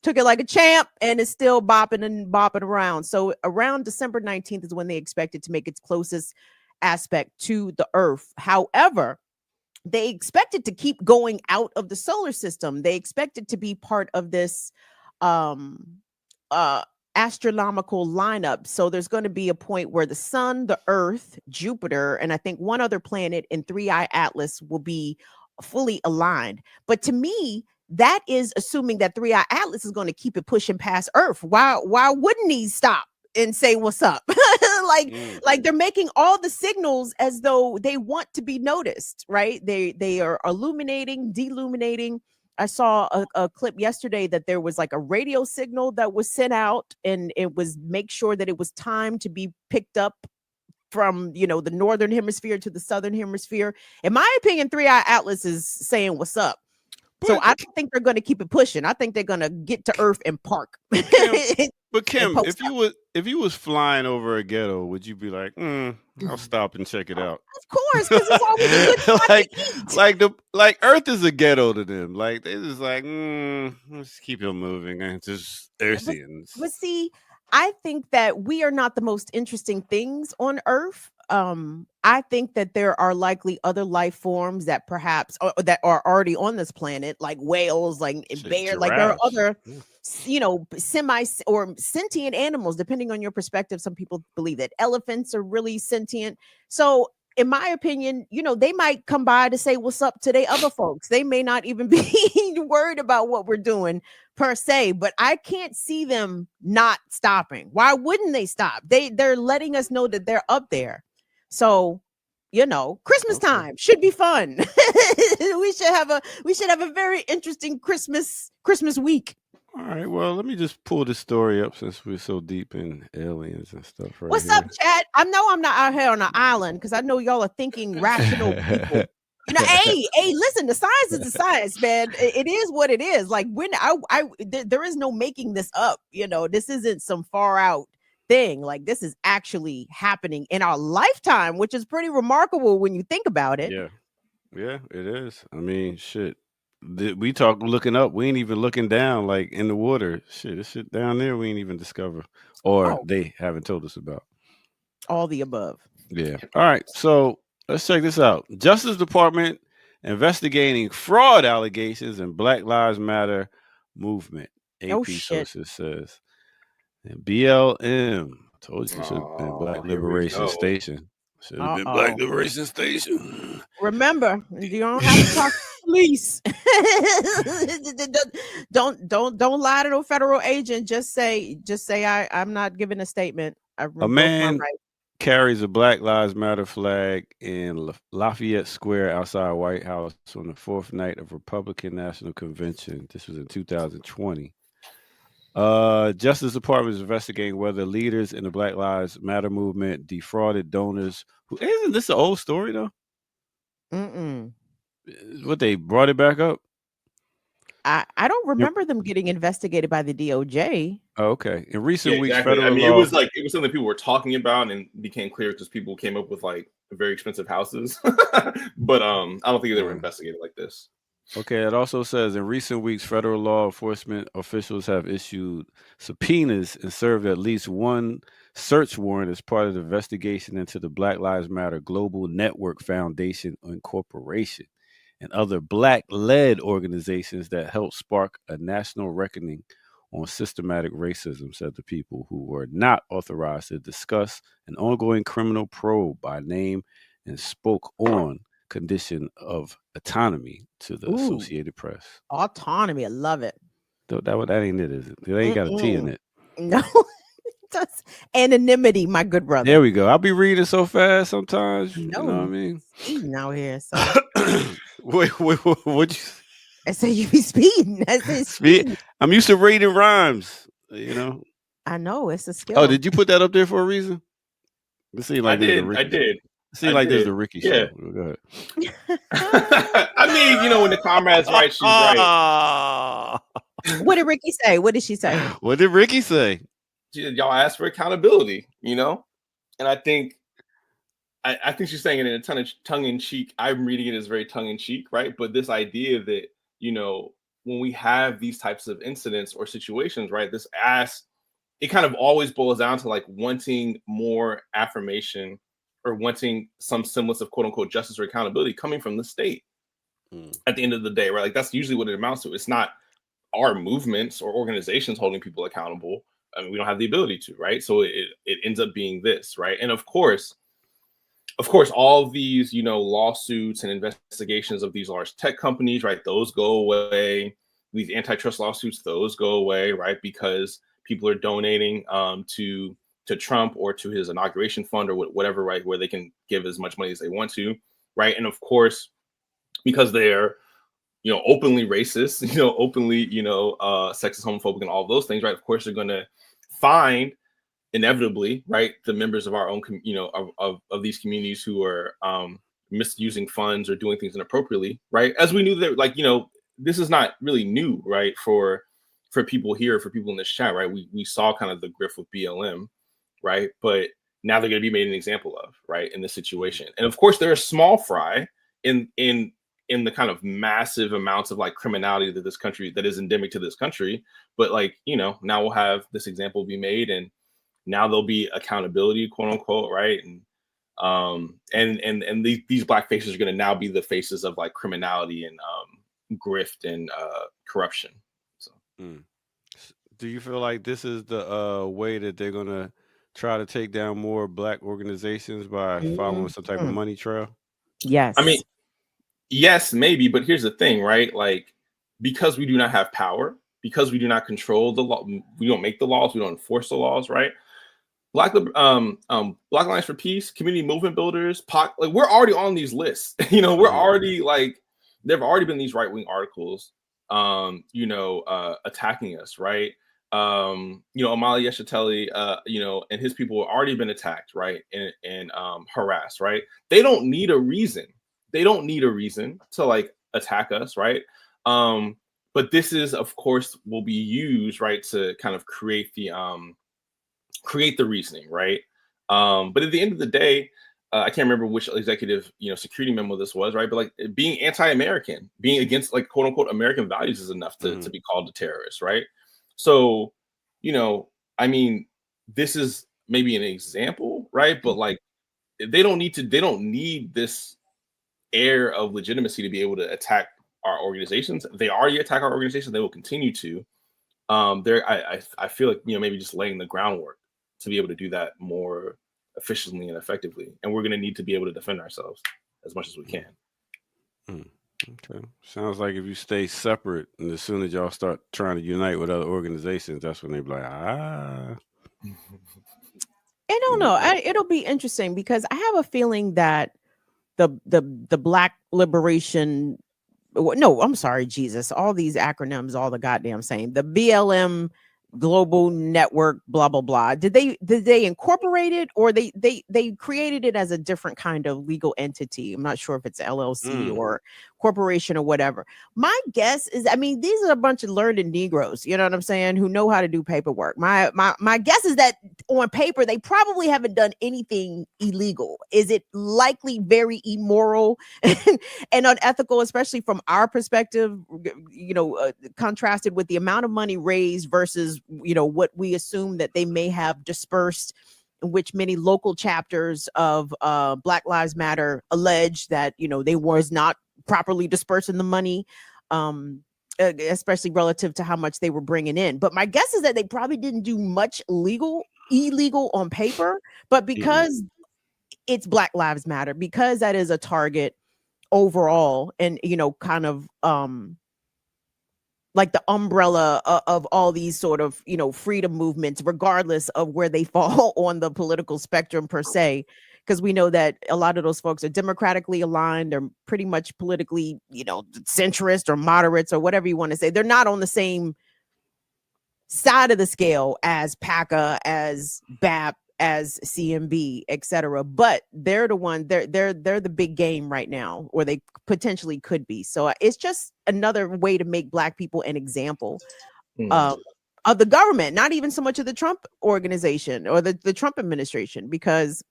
Took it like a champ, and it's still bopping around. So around December 19th is when they expect it to make its closest aspect to the Earth. However, they expect it to keep going out of the solar system. They expect it to be part of this astronomical lineup. So there's going to be a point where the sun, the Earth, Jupiter, and I think one other planet in 3i Atlas will be fully aligned. But to me, that is assuming that 3i Atlas is going to keep it pushing past Earth. Why wouldn't he stop and say what's up? like they're making all the signals as though they want to be noticed, right? They are illuminating, deluminating. I saw a clip yesterday that there was like a radio signal that was sent out, and it was make sure that it was timed to be picked up from, the northern hemisphere to the southern hemisphere. In my opinion, 3i Atlas is saying what's up. So I don't think they're going to keep it pushing. I think they're going to get to Earth and park. But Kim, if you was flying over a ghetto, would you be like, I'll stop and check it out? Of course, because it's always a good spot to eat. like Earth is a ghetto to them. Like they just like, let's keep it moving and just Earthians. But see, I think that we are not the most interesting things on Earth. I think that there are likely other life forms that perhaps that are already on this planet, like whales, like bears, like there are other, semi or sentient animals, depending on your perspective. Some people believe that elephants are really sentient. So in my opinion, they might come by to say what's up to their other folks. They may not even be worried about what we're doing per se, but I can't see them not stopping. Why wouldn't they stop? They're letting us know that they're up there. So, Christmas time should be fun. we should have a very interesting Christmas week. All right. Well, let me just pull this story up since we're so deep in aliens and stuff. What's up, Chad? I know I'm not out here on an island because I know y'all are thinking rational people. Hey, listen, the science is the science, man. It is what it is. Like there is no making this up. This isn't some far out thing. Like this is actually happening in our lifetime, which is pretty remarkable when you think about it. Yeah, it is. I mean, shit. We talk looking up. We ain't even looking down, like in the water. Shit, this shit down there we ain't even discover, or they haven't told us about. All the above. Yeah. All right. So let's check this out. Justice Department investigating fraud allegations in Black Lives Matter movement. AP sources says. And BLM, told you, should have been Black Liberation Station. Should have been Black Liberation Station. Remember, you don't have to talk to police. don't lie to no federal agent. Just say I'm not giving a statement. A man carries a Black Lives Matter flag in Lafayette Square outside White House on the fourth night of Republican National Convention. This was in 2020. Justice Department is investigating whether leaders in the Black Lives Matter movement defrauded donors. Isn't this an old story though? What, they brought it back up? I don't remember them getting investigated by the DOJ. Oh, okay. In recent weeks, exactly. federal law. It was something people were talking about and became clear because people came up with like very expensive houses. But I don't think they were investigated like this. Okay, it also says in recent weeks, federal law enforcement officials have issued subpoenas and served at least one search warrant as part of the investigation into the Black Lives Matter Global Network Foundation Incorporation, and other Black-led organizations that helped spark a national reckoning on systematic racism, said the people, who were not authorized to discuss an ongoing criminal probe by name and spoke on condition of autonomy to the Associated Press. Autonomy, I love it. That ain't it, is it? It ain't got a T in it. No, that's anonymity, my good brother. There we go. I'll be reading so fast sometimes. No, you know what I mean? Speeding out here. So. wait, what'd you? I said you be speeding. I said speeding. I'm used to reading rhymes. You know. I know it's a skill. Oh, did you put that up there for a reason? It seemed like I did. It seemed like there's a Ricky show. Go ahead. I mean, you know, when the comrade's right, she's right. What did Ricky say? What did she say? What did Ricky say? Y'all asked for accountability, you know, and I think she's saying it in a tongue in cheek. I'm reading it as very tongue in cheek, right? But this idea that, you know, when we have these types of incidents or situations, right, it kind of always boils down to like wanting more affirmation or wanting some semblance of quote unquote justice or accountability coming from the state at the end of the day, right? Like that's usually what it amounts to. It's not our movements or organizations holding people accountable. I mean, we don't have the ability to, right? So it ends up being this, right? And of course, all of these, you know, lawsuits and investigations of these large tech companies, right? Those go away. These antitrust lawsuits, those go away, right? Because people are donating to Trump or to his inauguration fund or whatever, right? Where they can give as much money as they want to, right? And of course, because they're, you know, openly racist, you know, openly, you know, sexist, homophobic, and all those things, right? Of course, they're going to find inevitably, right, the members of our own, you know, of these communities who are misusing funds or doing things inappropriately, right? As we knew that, like, you know, this is not really new, right? For people here, for people in this chat, right? We saw kind of the grift with BLM, right? But now they're going to be made an example of, right, in this situation. And of course, they're a small fry in the kind of massive amounts of like criminality that this country, that is endemic to this country. But like, you know, now we'll have this example be made, and now there'll be accountability, quote unquote, right? And these black faces are going to now be the faces of like criminality and grift and corruption. So, do you feel like this is the way that they're going to try to take down more black organizations by following some type of money trail? Yes. I mean, yes, maybe, but here's the thing, right? Like, because we do not have power, because we do not control the law, we don't make the laws, we don't enforce the laws, right? Black Alliance for Peace, community movement builders, POC, like we're already on these lists. You know, we're already like, there've already been these right-wing articles, you know, attacking us, right? You know, Amali Yeshiteli, you know, and his people have already been attacked, right? And harassed, right? They don't need a reason. They don't need a reason to like attack us, right? But this is, of course, will be used, right, to kind of create the reasoning, right? But at the end of the day, I can't remember which executive, you know, security memo this was, right? But like being anti-American, being against like quote unquote American values is enough to be called a terrorist, right? So, you know, I mean, this is maybe an example, right? But like, they don't need this air of legitimacy to be able to attack our organizations. They already attack our organizations. They will continue to. I feel like, you know, maybe just laying the groundwork to be able to do that more efficiently and effectively. And we're going to need to be able to defend ourselves as much as we can. Okay. Sounds like if you stay separate, and as soon as y'all start trying to unite with other organizations, that's when they be like, I don't know. It'll be interesting because I have a feeling that the Black Liberation, no, I'm sorry, Jesus, all these acronyms, all the goddamn same, the BLM Global Network, blah blah blah. Did they incorporate it, or they created it as a different kind of legal entity? I'm not sure if it's LLC or corporation or whatever. My guess is, I mean, these are a bunch of learned Negroes, you know what I'm saying, who know how to do paperwork. My guess is that on paper they probably haven't done anything illegal. Is it likely very immoral and unethical, especially from our perspective, you know, contrasted with the amount of money raised versus, you know, what we assume that they may have dispersed, in which many local chapters of Black Lives Matter allege that, you know, they was not properly dispersing the money, especially relative to how much they were bringing in. But my guess is that they probably didn't do much illegal on paper, but because it's Black Lives Matter, because that is a target overall, and kind of like the umbrella of all these sort of freedom movements, regardless of where they fall on the political spectrum per se, because we know that a lot of those folks are democratically aligned or pretty much politically centrist or moderates or whatever you want to say. They're not on the same side of the scale as PACA, as BAP, as CMB, etc. But they're the one, they're the big game right now, or they potentially could be. So it's just another way to make Black people an example of the government, not even so much of the Trump organization or the Trump administration, because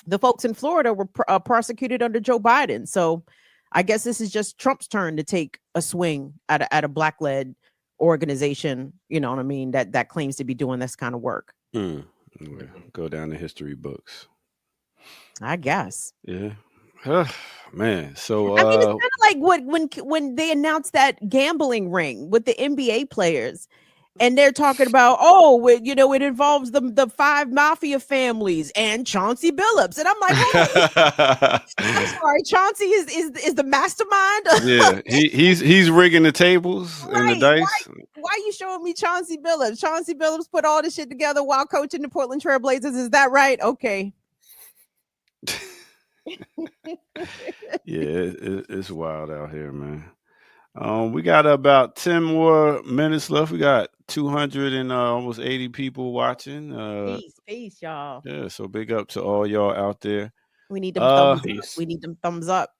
the folks in Florida were prosecuted under Joe Biden. So I guess this is just Trump's turn to take a swing at a Black-led organization, you know what I mean, that claims to be doing this kind of work. Go down the history books, I guess. Yeah. Man, so I mean, it's kind of like when they announced that gambling ring with the NBA players, and they're talking about, it involves the 5 mafia families and Chauncey Billups, and I'm like, I'm sorry, Chauncey is the mastermind. Yeah, he's rigging the tables and the dice. Why are you showing me Chauncey Billups? Chauncey Billups put all this shit together while coaching the Portland Trail Blazers. Is that right? Okay. Yeah, it's wild out here, man. We got about 10 more minutes left. We got 200 and almost 80 people watching. Peace, y'all. Yeah, so big up to all y'all out there. We need them thumbs up. We need them thumbs up.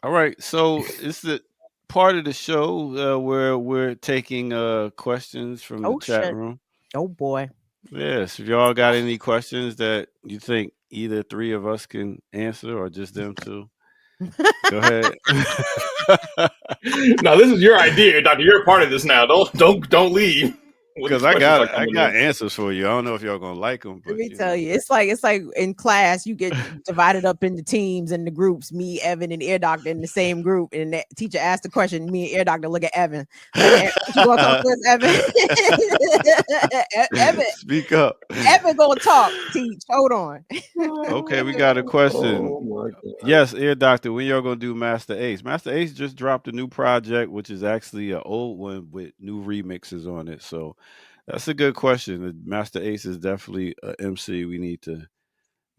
All right, so it's the part of the show where we're taking questions from the chat room. Oh boy. Yes, if y'all got any questions that you think either 3 of us can answer or just them 2, go ahead. No, this is your idea, Doctor. You're a part of this now. Don't leave. Because I got answers for you. I don't know if y'all gonna like them. But, let me tell you, it's like in class, you get divided up into teams and the groups. Me, Evan, and Ear Doctor in the same group, and the teacher asked the question. Me and Ear Doctor look at Evan. Like, you gonna talk to us, Evan? Evan, speak up. Evan gonna talk. Teach. Hold on. Okay, we got a question. Yes, Ear Doctor, when y'all gonna do Master Ace? Master Ace just dropped a new project, which is actually an old one with new remixes on it. So that's a good question. Master Ace is definitely an MC. We need to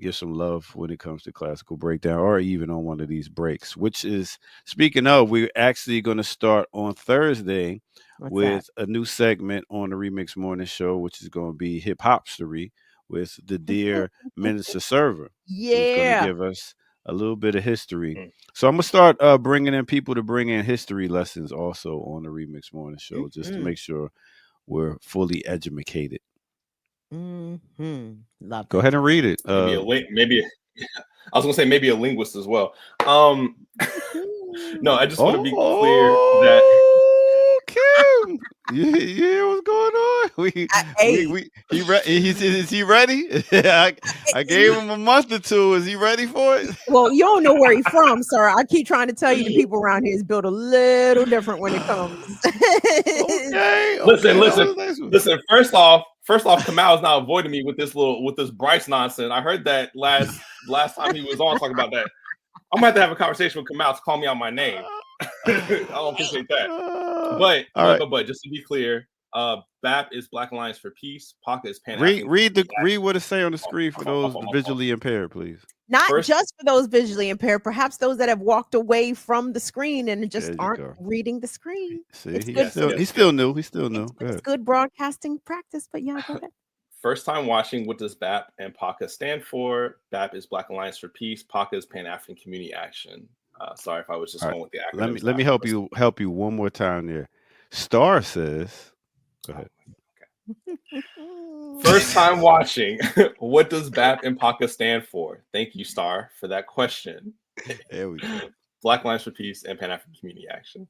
give some love when it comes to classical breakdown, or even on one of these breaks, which is, speaking of, we're actually going to start on Thursday with a new segment on the Remix Morning Show, which is going to be Hip Hopstery with the dear Minister Server. Yeah. Who's going to give us a little bit of history. So I'm going to start bringing in people to bring in history lessons also on the Remix Morning Show, just to make sure we're fully educated. Love Go ahead and read it. Maybe I was gonna say maybe a linguist as well. No, I just want to be clear that Kim, you hear what's going on? Is he ready? I gave him a month or 2. Is he ready for it? Well, you don't know where he's from, sir. I keep trying to tell you, the people around here is built a little different when it comes. Okay. Listen. First off, Kamal's now avoiding me with this Bryce nonsense. I heard that last time he was on talking about that. I'm gonna have to have a conversation with Kamal to call me out my name. I don't appreciate that. But just to be clear, BAP is Black Alliance for Peace. PACA is Pan. Read what it say on the screen for those visually impaired, please. Not just for those visually impaired, perhaps those that have walked away from the screen and just aren't reading the screen. See, he's still new. It's good broadcasting practice, but yeah, go ahead. First time watching, what does BAP and PACA stand for? BAP is Black Alliance for Peace. PACA is Pan-African Community Action. Sorry if I was just going with the acronyms. Let me help you one more time there. Star says, go ahead. First time watching, what does BAP and PACA stand for? Thank you, Star, for that question. There we go. Black Alliance for Peace and Pan-African Community Action.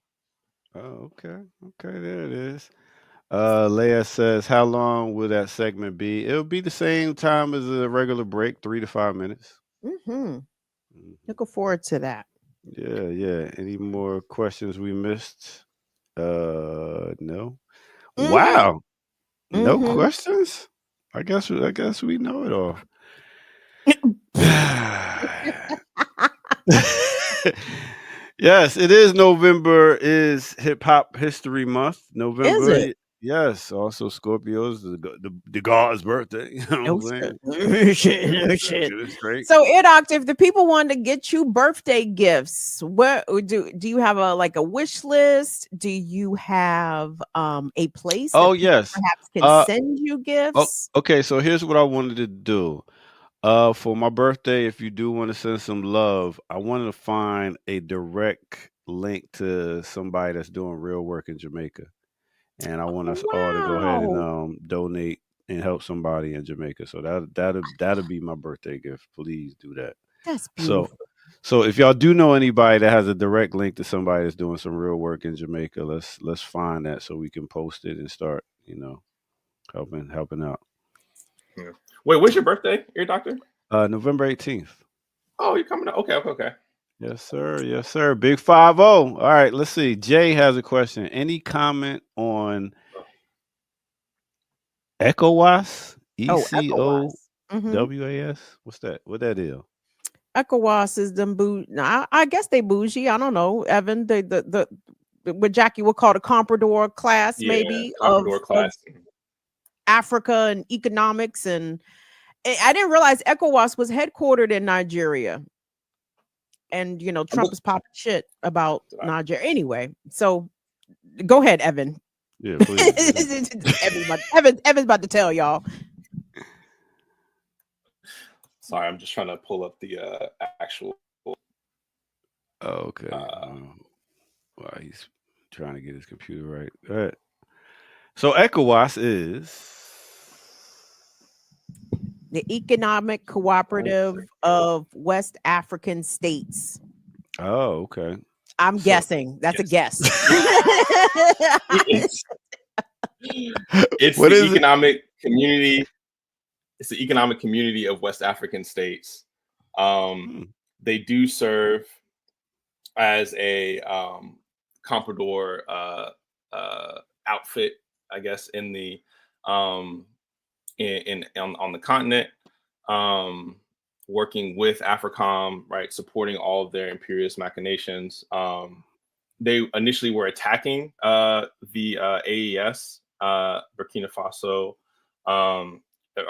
Oh, okay, there it is. Leia says, how long will that segment be? It'll be the same time as a regular break, 3 to 5 minutes. Looking forward to that. Yeah. Any more questions we missed? No. Mm-hmm. Wow. No Mm-hmm. questions? I guess we know it all. Yes, it is November is Hip Hop History Month. Is November, it? yes. Also, Scorpio's the god's birthday. You know No what I'm shit. saying? No shit. Yeah, No gotta shit. get it straight. So, Idoc, if the people wanted to get you birthday gifts, what do you have a wish list? Do you have a place Oh that people yes. perhaps can Uh send you oh, gifts? okay, so here's what I wanted to do. For my birthday, if you do want to send some love, I wanted to find a direct link to somebody that's doing real work in Jamaica. And I want us all to go ahead and Wow, donate and help somebody in Jamaica. So that'll be my birthday gift. Please do that. that's So beautiful. so if y'all do know anybody that has a direct link to somebody that's doing some real work in Jamaica, let's find that so we can post it and start, helping out. Yeah. Wait, when's your birthday, ear doctor? November 18th. Oh, you're coming up. Okay. Yes, sir. Yes, sir. Big 50. All right, let's see. Jay has a question. Any comment on ECOWAS? Oh, ECOWAS. Mm-hmm. ECOWAS? What's that? What that is? ECOWAS is them bougie. I guess they bougie. I don't know, Evan. What Jackie would call the comprador class, Yeah, maybe Comprador of class. Africa and economics. And I didn't realize ECOWAS was headquartered in Nigeria. And Trump is popping shit about Nigeria anyway. So go ahead, Evan. Yeah, please. Evan's about to tell y'all. Sorry, I'm just trying to pull up the actual. Oh, okay. Wow, he's trying to get his computer right. All right. So ECOWAS is The Economic Cooperative of West African States. Oh, okay. I'm guessing. That's a guess. It's What the is it? economic community. It's the economic community of West African states. They do serve as a comprador outfit, I guess, in the on the continent, working with AFRICOM, right, supporting all of their imperialist machinations. They initially were attacking the AES, Burkina Faso, or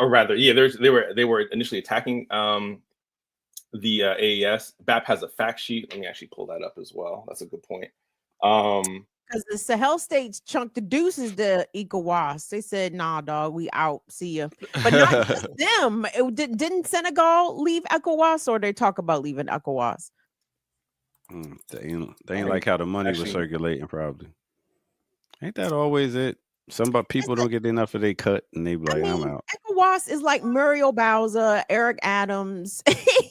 rather, yeah, they were initially attacking the AES. BAP has a fact sheet. Let me actually pull that up as well. That's a good point. Because the Sahel states chunked the deuces to ECOWAS. They said, "Nah, dog, we out. See ya." But not just them. Didn't Senegal leave ECOWAS, or they talk about leaving ECOWAS? They ain't like how the money was circulating. Probably ain't that always it? Some people don't get enough of their cut, and they be like, "I'm out." ECOWAS is like Muriel Bowser, Eric Adams.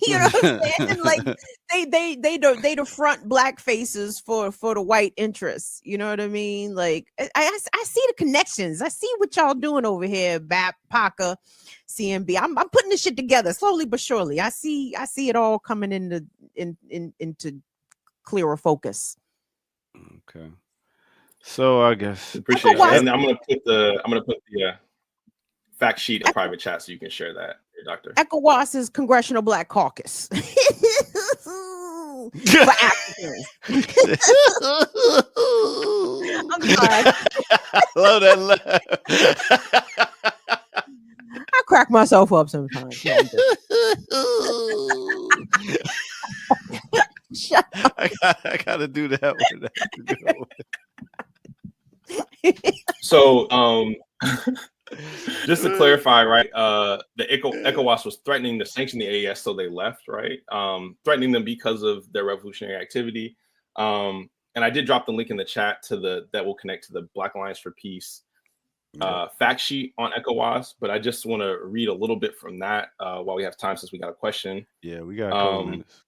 You know what I'm saying? Like they the front black faces for the white interests. You know what I mean? Like I see the connections. I see what y'all doing over here, BAP, PACA, CMB. I'm putting this shit together slowly but surely. I see it all coming into clearer focus. Okay. So I guess appreciate that. And I'm gonna put the fact sheet in private chat so you can share that, Doctor. ECOWAS is Congressional Black Caucus for Africans. I'm sorry. I love that laugh. I crack myself up sometimes. No, shut up. I gotta do that one. So just to clarify, right? The ECOWAS was threatening to sanction the AES, so they left, right? Threatening them because of their revolutionary activity. And I did drop the link in the chat that will connect to the Black Alliance for Peace fact sheet on ECOWAS. But I just want to read a little bit from that while we have time, since we got a question. Yeah, we got a couple minutes.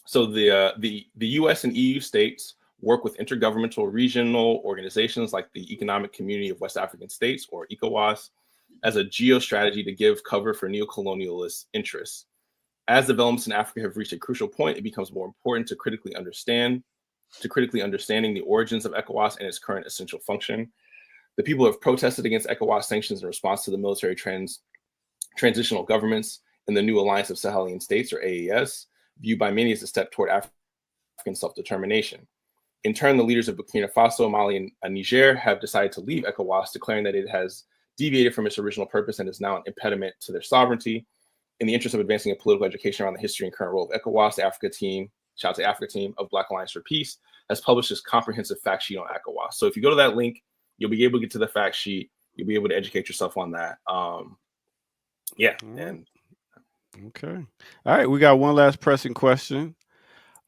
So the U.S. and EU states work with intergovernmental regional organizations like the Economic Community of West African States, or ECOWAS, as a geostrategy to give cover for neocolonialist interests. As developments in Africa have reached a crucial point, it becomes more important to critically understanding the origins of ECOWAS and its current essential function. The people have protested against ECOWAS sanctions in response to the military transitional governments and the new Alliance of Sahelian States, or AES, viewed by many as a step toward African self-determination. In turn, the leaders of Burkina Faso, Mali, and Niger have decided to leave ECOWAS, declaring that it has deviated from its original purpose and is now an impediment to their sovereignty. In the interest of advancing a political education around the history and current role of ECOWAS, the Africa team, shout out to Africa team of Black Alliance for Peace, has published this comprehensive fact sheet on ECOWAS. So if you go to that link, you'll be able to get to the fact sheet. You'll be able to educate yourself on that. Yeah. And okay. All right. We got one last pressing question.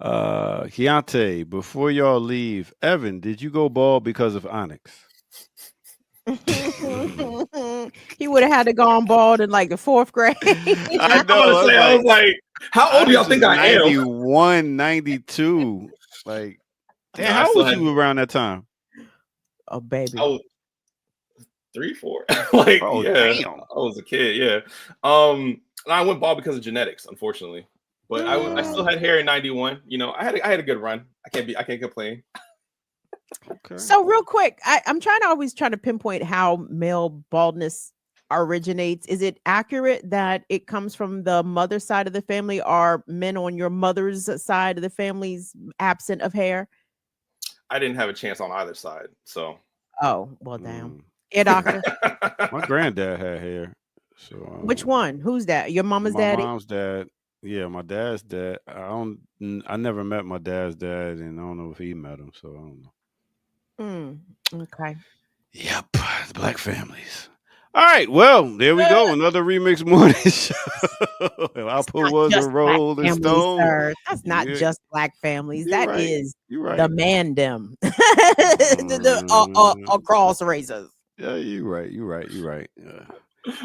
Keontae, before y'all leave, Evan, did you go bald because of Onyx? He would have had to go on bald in like the 4th grade. I know. I was like, how old do y'all think I am? 91, 92. Like, damn, how old was you around that time? Oh, baby. I was 3, 4. Like, oh, yeah, damn. I was a kid. Yeah. I went bald because of genetics, unfortunately. But I still had hair in 91. You know, I had a good run. I can't complain. Okay. So real quick, I'm always trying to pinpoint how male baldness originates. Is it accurate that it comes from the mother's side of the family? Are men on your mother's side of the family's absent of hair? I didn't have a chance on either side. So. Oh, well, damn. Yeah, doctor. My granddad had hair. So which one? Who's that? Your mama's daddy? My mom's dad. Yeah, my dad's dad. I never met my dad's dad, and I don't know if he met him, so I don't know. Okay. Yep, the Black families. All right, well, there we go. Another remix morning show. Output was a Rolling Stone. Sir. That's not just Black families. You're That right. is You're right. the mandem. Across races. Yeah, you're right. You're right. You're right.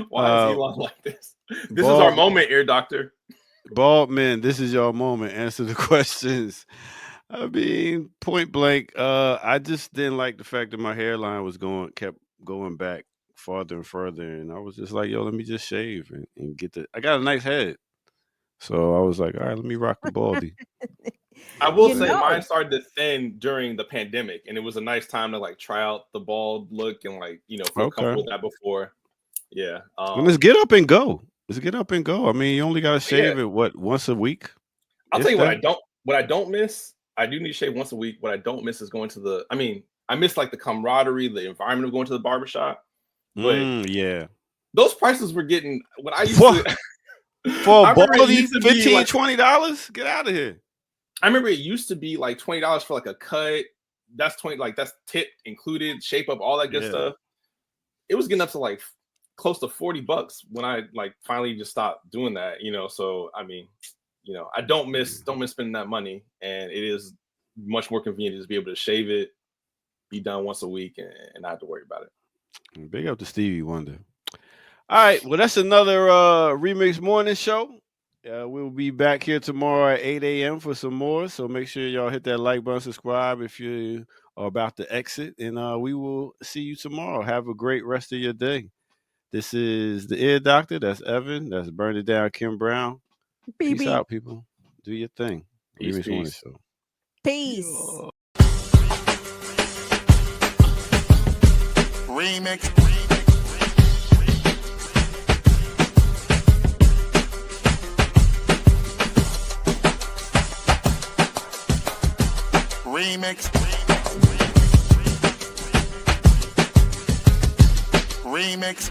Why is Elon like this? This is our moment, Ear Doctor. Bald men, this is your moment. Answer the questions. I mean, point blank, I just didn't like the fact that my hairline kept going back farther and further, and I was just like, yo, let me just shave and get I got a nice head. So I was like, all right, let me rock the baldy. I will say mine started to thin during the pandemic, and it was a nice time to like try out the bald look and like, you know, feel comfortable with that before. Yeah. Well, let's get up and go. Let's get up and go. I mean, you only got to shave it once a week. I'll tell you what I don't miss. I do need to shave once a week. What I don't miss is going to I miss like the camaraderie, the environment of going to the barbershop. But yeah, those those prices were getting when I used to for I remember it baldy used to be $15, like- $20. Get out of here. I remember it used to be like $20 for like a cut. That's 20, like that's tip included, shape up, all that good stuff. It was getting up to like close to $40 when I like finally just stopped doing that, you know. So I mean, you know, I don't miss spending that money, and it is much more convenient to just be able to shave it, be done once a week, and not have to worry about it. Big up to Stevie Wonder. All right, well, that's another Remix Morning Show. We'll be back here tomorrow at 8 a.m. for some more. So make sure y'all hit that like button, subscribe if you are about to exit, and we will see you tomorrow. Have a great rest of your day. This is the Ear Doctor. That's Evan. That's Burn It Down, Kim Brown. Peace out, people. Do your thing. Remix Morning Show. Peace. Remix. Remix. Remix. Remix.